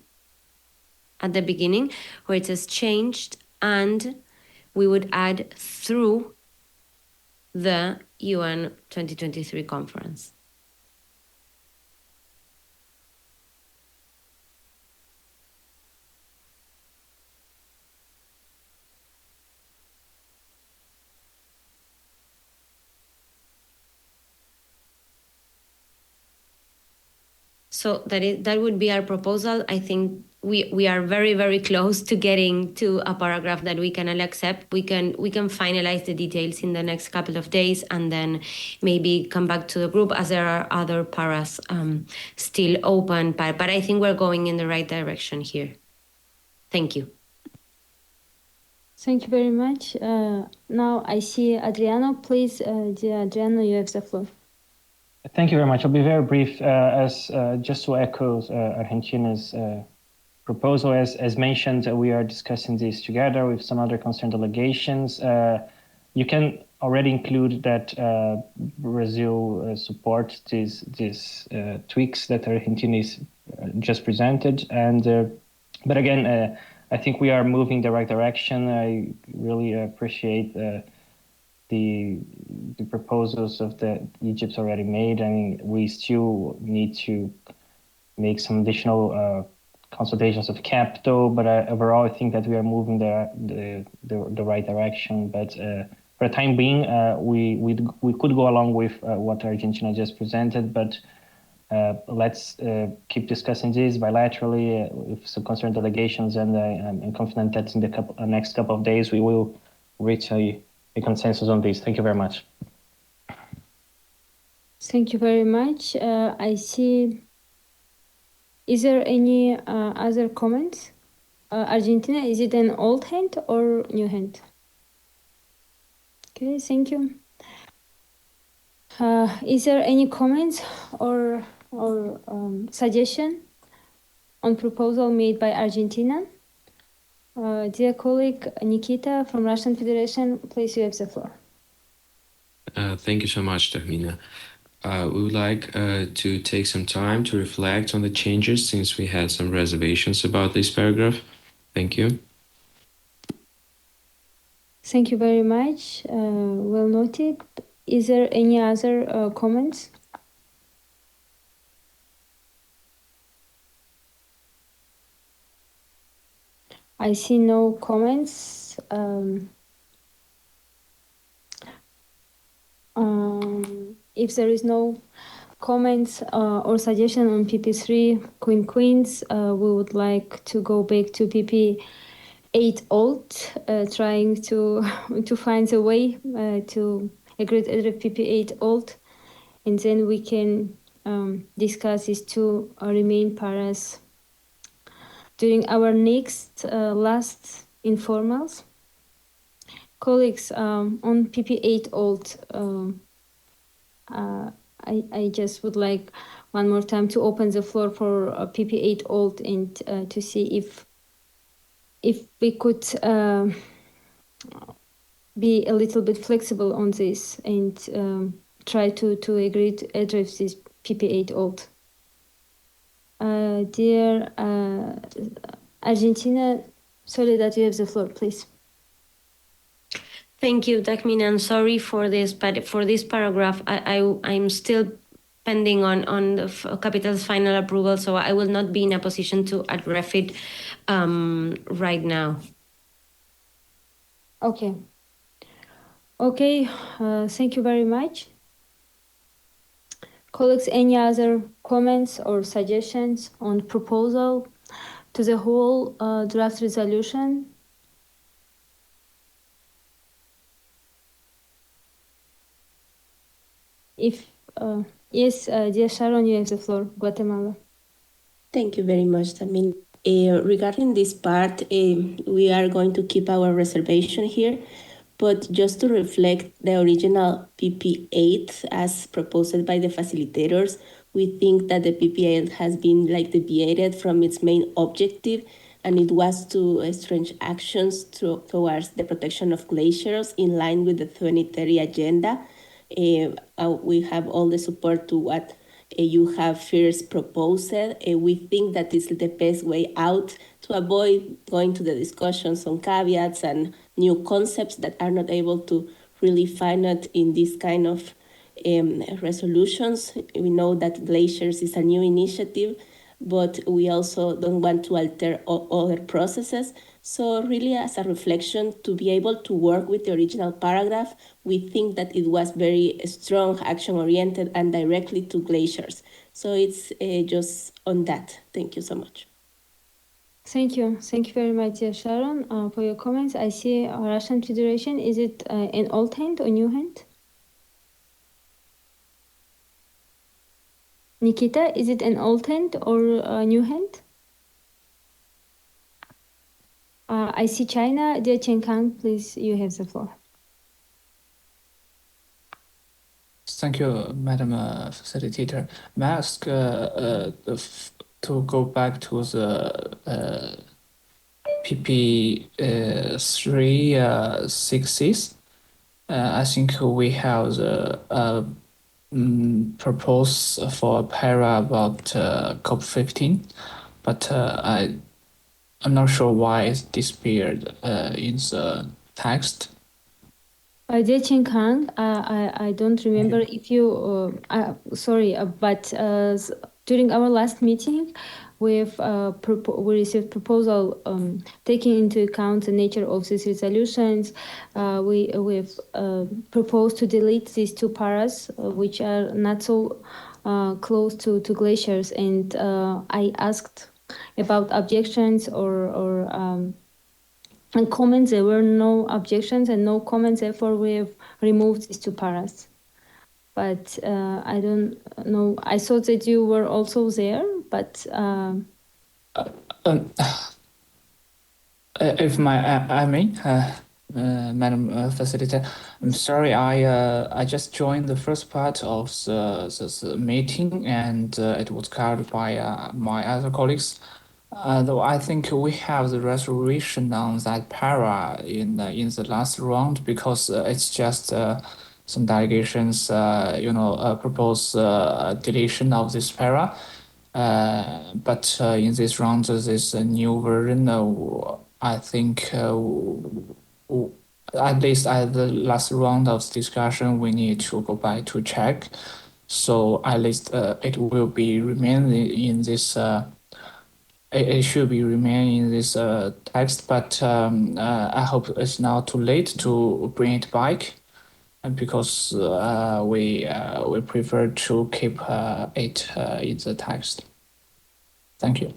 at the beginning where it says changed, and we would add through the UN 2023 conference. So that would be our proposal. I think we are very, very close to getting to a paragraph that we can all accept. We can finalize the details in the next couple of days and then maybe come back to the group, as there are other paras still open. But I think we're going in the right direction here. Thank you. Thank you very much. Now I see Adriano. Please, dear Adriano, you have the floor. Thank you very much. I'll be very brief, as just to echo Argentina's proposal. As mentioned, we are discussing this together with some other concerned delegations. You can already include that Brazil supports these tweaks that Argentina is just presented. But again, I think we are moving the right direction. I really appreciate the proposals of the Egypt's already made. I mean, we still need to make some additional consultations of capital, but overall, I think that we are moving the right direction. But for the time being, we could go along with what Argentina just presented, but let's keep discussing this bilaterally with some concerned delegations, and I'm confident that in the next couple of days we will reach a consensus on this. Thank you very much. Thank you very much. I see. Is there any other comments? Argentina, is it an old hand or new hand? Okay, thank you. Is there any comments or suggestion on proposal made by Argentina? Dear colleague Nikita from Russian Federation, please, you have the floor. Thank you so much, Tahmina. We would like to take some time to reflect on the changes since we had some reservations about this paragraph. Thank you. Thank you very much. Well noted. Is there any other comments? I see no comments. If there is no comments or suggestion on PP3 Queens, we would like to go back to PP8 alt, trying to find a way to agree with PP8 alt, and then we can discuss these two remain paras during our next last informals. Colleagues, on PP8 alt, I just would like one more time to open the floor for PP8 alt and to see if we could be a little bit flexible on this and try to agree to address this PP8 alt. Dear Argentina, Soledad, you have the floor, please. Thank you, Tahmina. I'm sorry for this, but for this paragraph, I'm still pending on the capital's final approval, so I will not be in a position to address it right now. Okay. Okay, thank you very much. Colleagues, any other comments or suggestions on proposal to the whole draft resolution? If yes, dear Sharon, you have the floor, Guatemala. Thank you very much, Tamin. Regarding this part, we are going to keep our reservation here, but just to reflect the original PP8 as proposed by the facilitators, we think that the PP8 has been deviated from its main objective, and it was to stretch actions towards the protection of glaciers in line with the 2030 agenda. We have all the support to what you have first proposed. We think that is the best way out to avoid going to the discussions on caveats and new concepts that are not able to really find it in this kind of resolutions. We know that Glaciers is a new initiative, but we also don't want to alter other processes. So really, as a reflection, to be able to work with the original paragraph, we think that it was very strong, action-oriented, and directly to glaciers. So it's just on that. Thank you so much. Thank you. Thank you very much, dear Sharon, for your comments. I see Russian Federation. Is it an old hand or new hand? Nikita, is it an old hand or a new hand? I see China. Dear Chen Kang, please, you have the floor. Thank you, Madam Facilitator. May I ask to go back to the PP3 6s. I think we have the propose for a para about COP15, but I'm not sure why it's disappeared in the text. Dear Ching Kang, I don't remember if you, sorry, but during our last meeting, we received proposal taking into account the nature of these resolutions. We've proposed to delete these two paras, which are not so close to glaciers, and I asked about objections or and comments. There were no objections and no comments, therefore we've removed these two paras. But I don't know, I thought that you were also there, but if I may, Madam Facilitator, I'm sorry, I just joined the first part of the meeting, and it was covered by my other colleagues. Though I think we have the resolution on that para in the last round, because it's just some delegations, propose deletion of this para. But in this round, there's a new version. I think at least at the last round of discussion, we need to go back to check. So at least it will be remain in this. It should be remain in this text, but I hope it's not too late to bring it back, and because we prefer to keep it in the text. Thank you.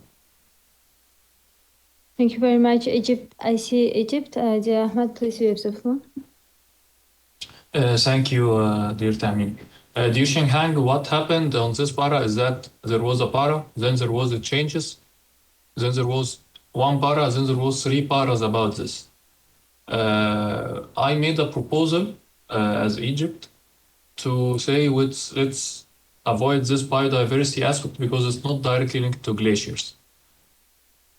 Thank you very much, Egypt. I see Egypt. Dear Ahmed, please, you have the floor. Thank you, dear Tamin. Dear Shenghang, what happened on this para is that there was a para, then there was the changes, then there was one para, then there was three paras about this. I made a proposal as Egypt to say let's avoid this biodiversity aspect because it's not directly linked to glaciers.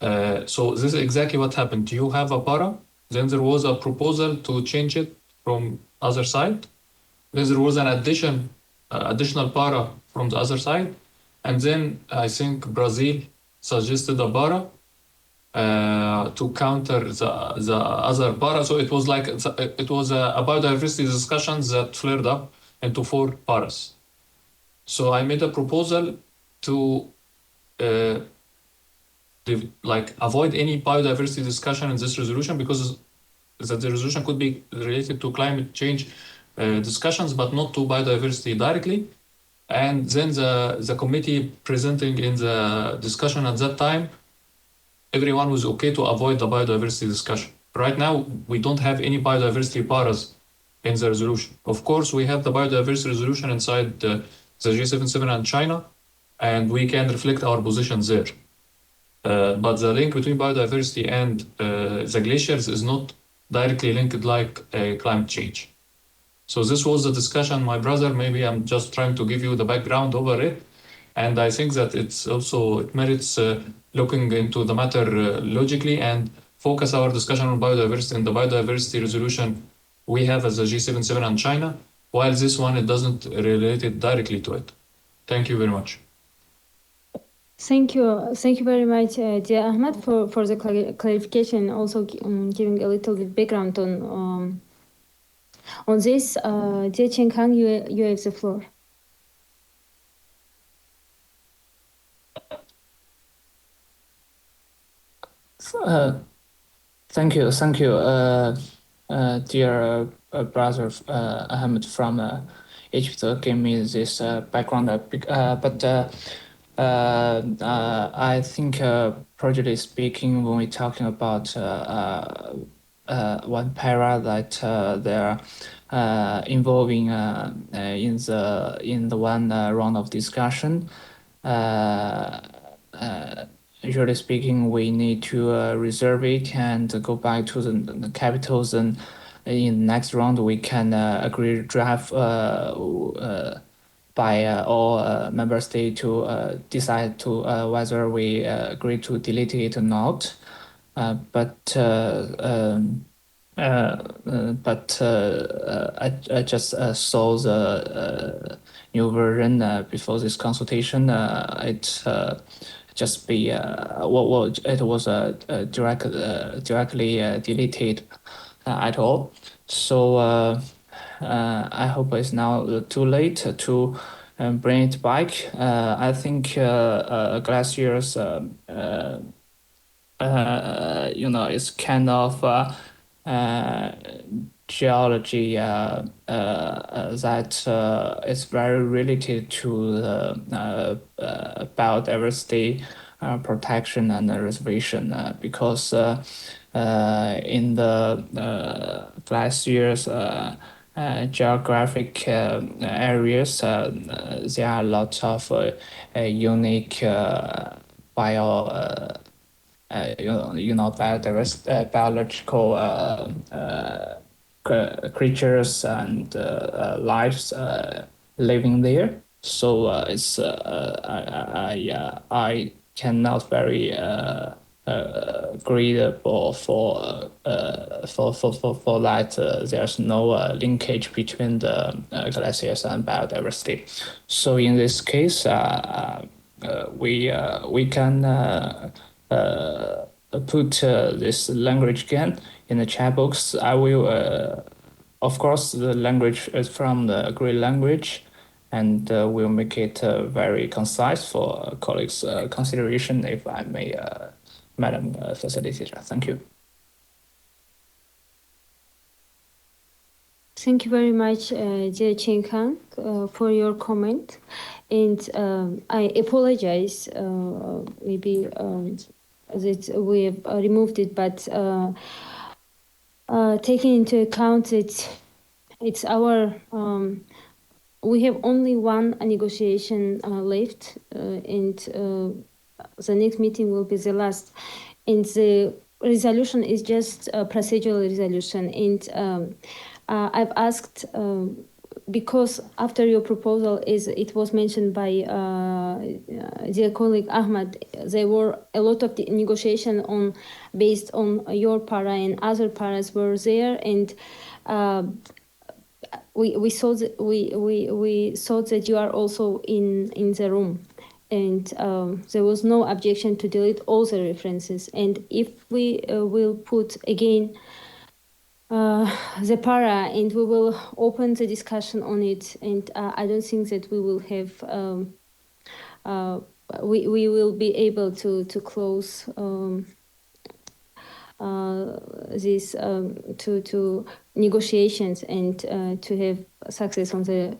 So this is exactly what happened. You have a para, then there was a proposal to change it from other side. Then there was an additional para from the other side. And then I think Brazil suggested a para to counter the other para. So it was like, it was a biodiversity discussions that flared up into four paras. So I made a proposal to avoid any biodiversity discussion in this resolution, because the resolution could be related to climate change discussions, but not to biodiversity directly. And then the committee presenting in the discussion at that time, everyone was okay to avoid the biodiversity discussion. Right now, we don't have any biodiversity paras in the resolution. Of course, we have the biodiversity resolution inside the G77 and China, and we can reflect our positions there. But the link between biodiversity and the glaciers is not directly linked like climate change. So this was the discussion, my brother. Maybe I'm just trying to give you the background over it. And I think that it merits looking into the matter logically and focus our discussion on biodiversity and the biodiversity resolution we have as a G77 and China, while this one, it doesn't relate it directly to it. Thank you very much. Thank you very much, dear Ahmed, for the clarification, also giving a little bit background on this. Dear Cheng Kang, you have the floor. Thank you, dear brother Ahmed from Egypt, gave me this background. I think, projectly speaking, when we're talking about one para that they're involving in the one round of discussion, usually speaking, we need to reserve it and go back to the capitals, and in the next round we can agree draft by all member states to decide to whether we agree to delete it or not. I just saw the new version before this consultation. It just be it was directly deleted at all. So I hope it's now too late to bring it back. I think Glaciers it's kind of geology that is very related to the biodiversity protection and reservation because in the glaciers geographic areas there are lots of unique biological creatures and lives living there. So it's I cannot very agreeable for that. There's no linkage between the glaciers and biodiversity. So in this case, we can put this language again in the chat box. I will, of course, the language is from the Greek language, and we'll make it very concise for colleagues' consideration, if I may, Madam Facilitator. Thank you. Thank you very much, dear Chen Kang, for your comment. And I apologize, maybe that we have removed it, but taking into account it's our, we have only one negotiation left, and the next meeting will be the last. And the resolution is just a procedural resolution. And I've asked, because after your proposal it was mentioned by dear colleague Ahmad, there were a lot of the negotiation based on your para, and other paras were there, and we saw that we thought that you are also in the room, and there was no objection to delete all the references. And if we will put again the para, and we will open the discussion on it, and I don't think that we will have we will be able to close this to negotiations and to have success on the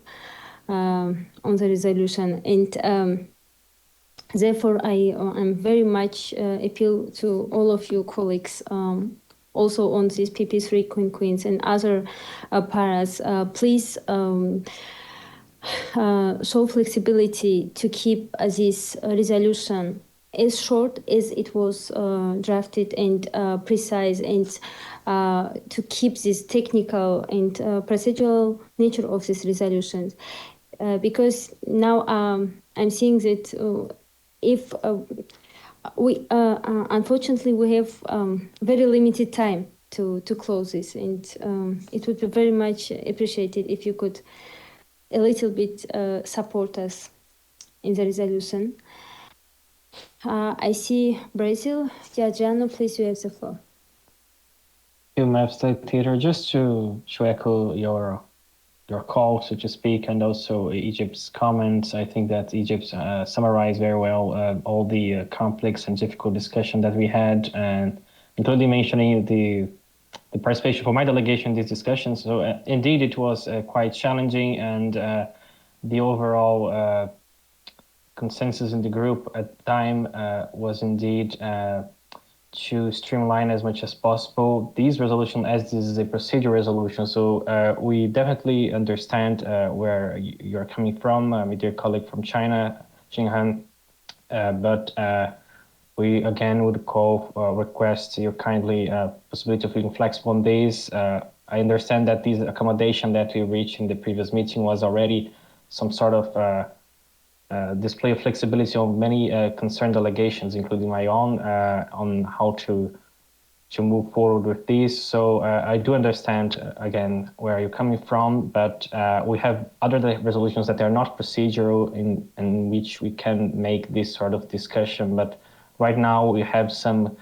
resolution. And therefore I'm very much appeal to all of you colleagues, also on these PP3 queens and other paras, please show flexibility to keep this resolution as short as it was drafted, and precise, and to keep this technical and procedural nature of this resolution. Because now I'm seeing that if we unfortunately we have very limited time to close this, and it would be very much appreciated if you could a little bit support us in the resolution. I see Brazil. Adriano, please, you have the floor. Thank you, Madam Facilitator. Just to echo your call, so to speak, and also Egypt's comments. I think that Egypt summarized very well all the complex and difficult discussion that we had, and including mentioning the participation for my delegation in these discussions. So indeed, it was quite challenging, and the overall consensus in the group at the time was indeed to streamline as much as possible these resolution, as this is a procedure resolution. So we definitely understand where you're coming from, my dear colleague from China, Xinghan, but we again would request your kindly possibility of being flexible on these. I understand that this accommodation that we reached in the previous meeting was already some sort of display of flexibility of many concerned delegations, including my own, on how to move forward with these. So I do understand, again, where you're coming from, but we have other resolutions that are not procedural in which we can make this sort of discussion. But right now we have some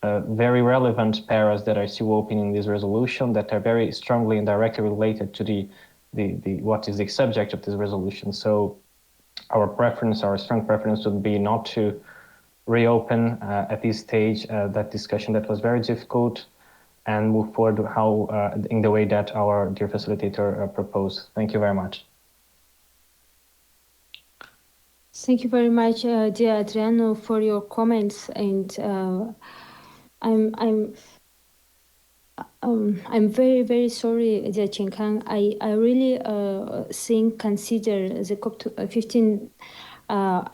very relevant paras that are still open in this resolution that are very strongly and directly related to the what is the subject of this resolution. So our strong preference would be not to reopen at this stage that discussion that was very difficult and move forward in the way that our dear facilitator proposed. Thank you very much. Thank you very much, dear Adriano, for your comments, and I'm very, very sorry, dear Chinkang. I really consider the COP15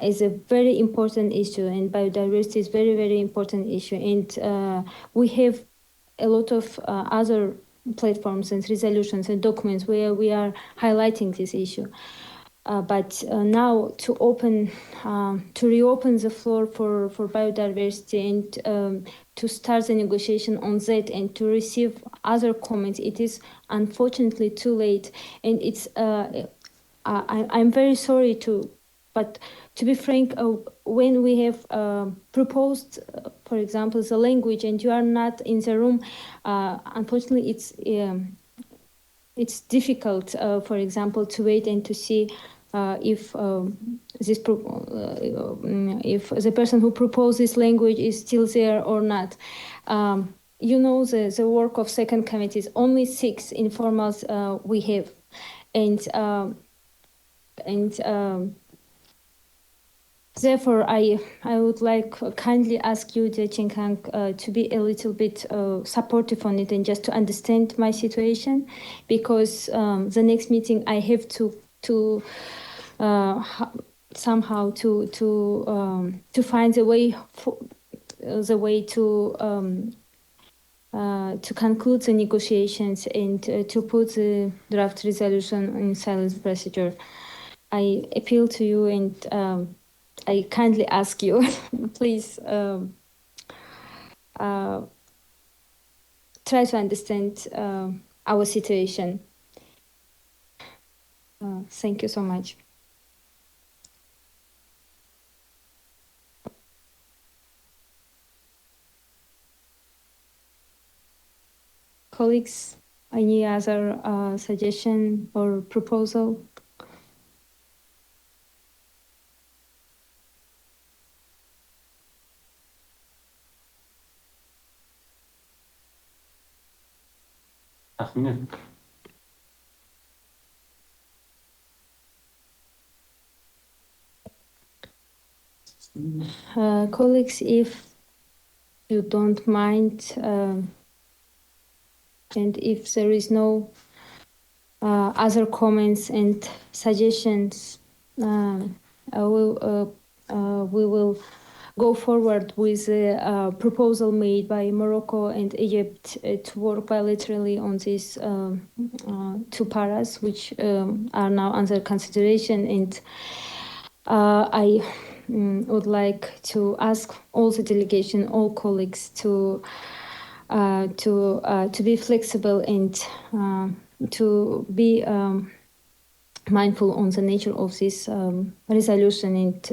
is a very important issue, and biodiversity is very, very important issue. And we have a lot of other platforms and resolutions and documents where we are highlighting this issue. But now to reopen the floor for biodiversity and to start the negotiation on that and to receive other comments, it is unfortunately too late. And it's I'm very sorry but to be frank, when we have proposed, for example, the language and you are not in the room, unfortunately it's difficult, for example, to wait and to see if the person who proposed this language is still there or not. You know, the work of second committees, only 6 informals we have, and therefore I would like kindly ask you, dear Chinkang, to be a little bit supportive on it and just to understand my situation, because the next meeting I have to somehow to find a way to conclude the negotiations and to put the draft resolution in silence procedure. I appeal to you and I kindly ask you, please try to understand our situation. Thank you so much. Colleagues, any other suggestion or proposal? Colleagues, if you don't mind, and if there is no other comments and suggestions, we will go forward with the proposal made by Morocco and Egypt to work bilaterally on these 2 paras, which are now under consideration. And I would like to ask all the delegation, all colleagues to be flexible and to be mindful on the nature of this resolution. And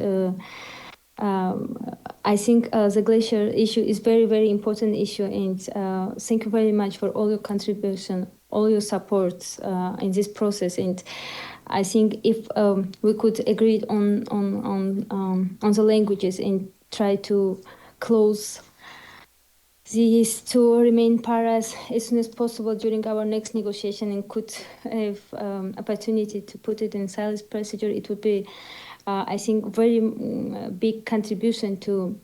I think the glacier issue is very, very important issue. And thank you very much for all your contribution, all your support in this process. And I think if we could agree on the languages and try to close these 2 remain paras as soon as possible during our next negotiation and could have opportunity to put it in silence procedure, it would be, I think, very big contribution to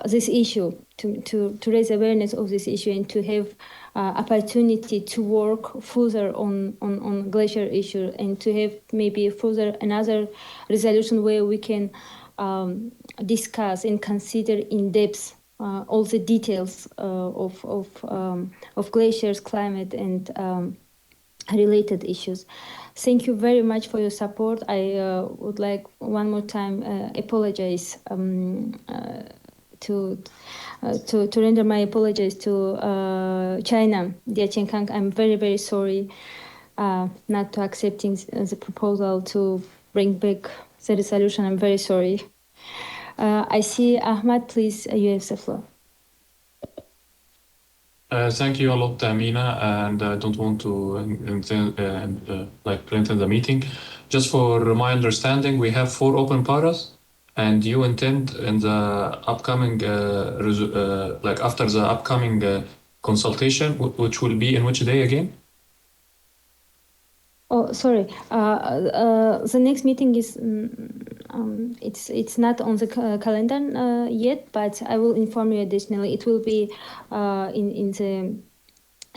this issue, to raise awareness of this issue and to have opportunity to work further on glacier issue and to have maybe further another resolution where we can discuss and consider in depth all the details of glaciers, climate, and related issues. Thank you very much for your support. I would like one more time apologize to render my apologies to China, Dia Chenkang. I'm very, very sorry not to accepting the proposal to bring back the resolution. I'm very sorry. I see Ahmad, please, you have the floor. Thank you a lot, Amina, and I don't want to lengthen the meeting. Just for my understanding, we have 4 open paras, and you intend in the upcoming, after the upcoming consultation, which will be in which day again? Oh, sorry. The next meeting is it's not on the calendar yet, but I will inform you additionally. It will be in the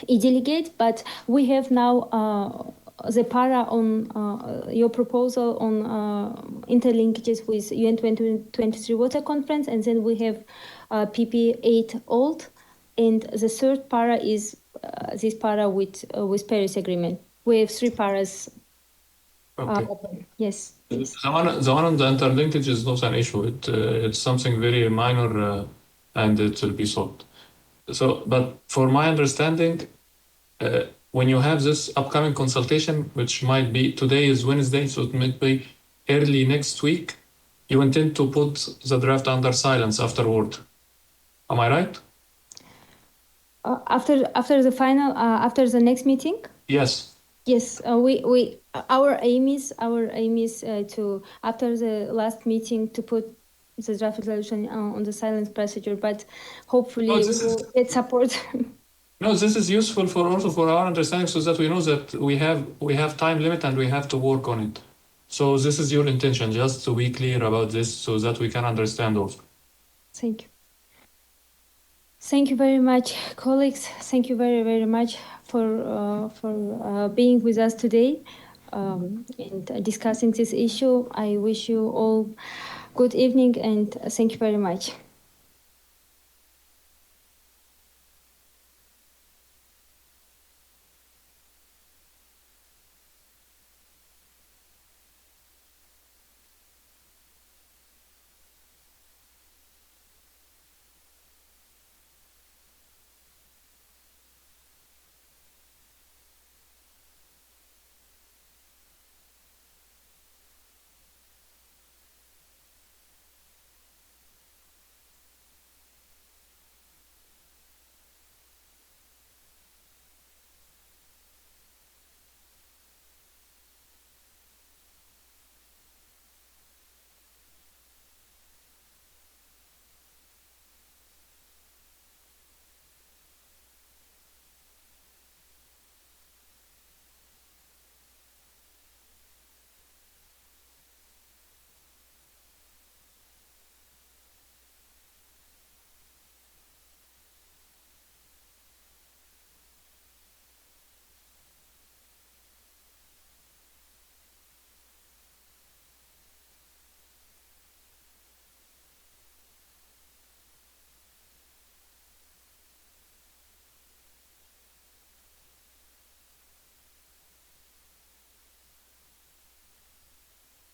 e-delegate, but we have now the para on your proposal on interlinkages with UN 2023 Water Conference, and then we have PP8 old, and the third para is this para with Paris Agreement. We have 3 paras open. Yes. The one on the interlinkage is not an issue. It's something very minor, and it will be solved. So, but for my understanding, when you have this upcoming consultation, which might be today is Wednesday, so it might be early next week, you intend to put the draft under silence afterward. Am I right? After the final, after the next meeting? Yes. Yes, our aim is to, after the last meeting, to put the draft resolution on the silence procedure, but hopefully we will get support. No, this is useful also for our understanding, so that we know that we have time limit and we have to work on it. So this is your intention, just to be clear about this, so that we can understand also. Thank you. Thank you very much, colleagues. Thank you very, very much for being with us today and discussing this issue. I wish you all good evening and thank you very much.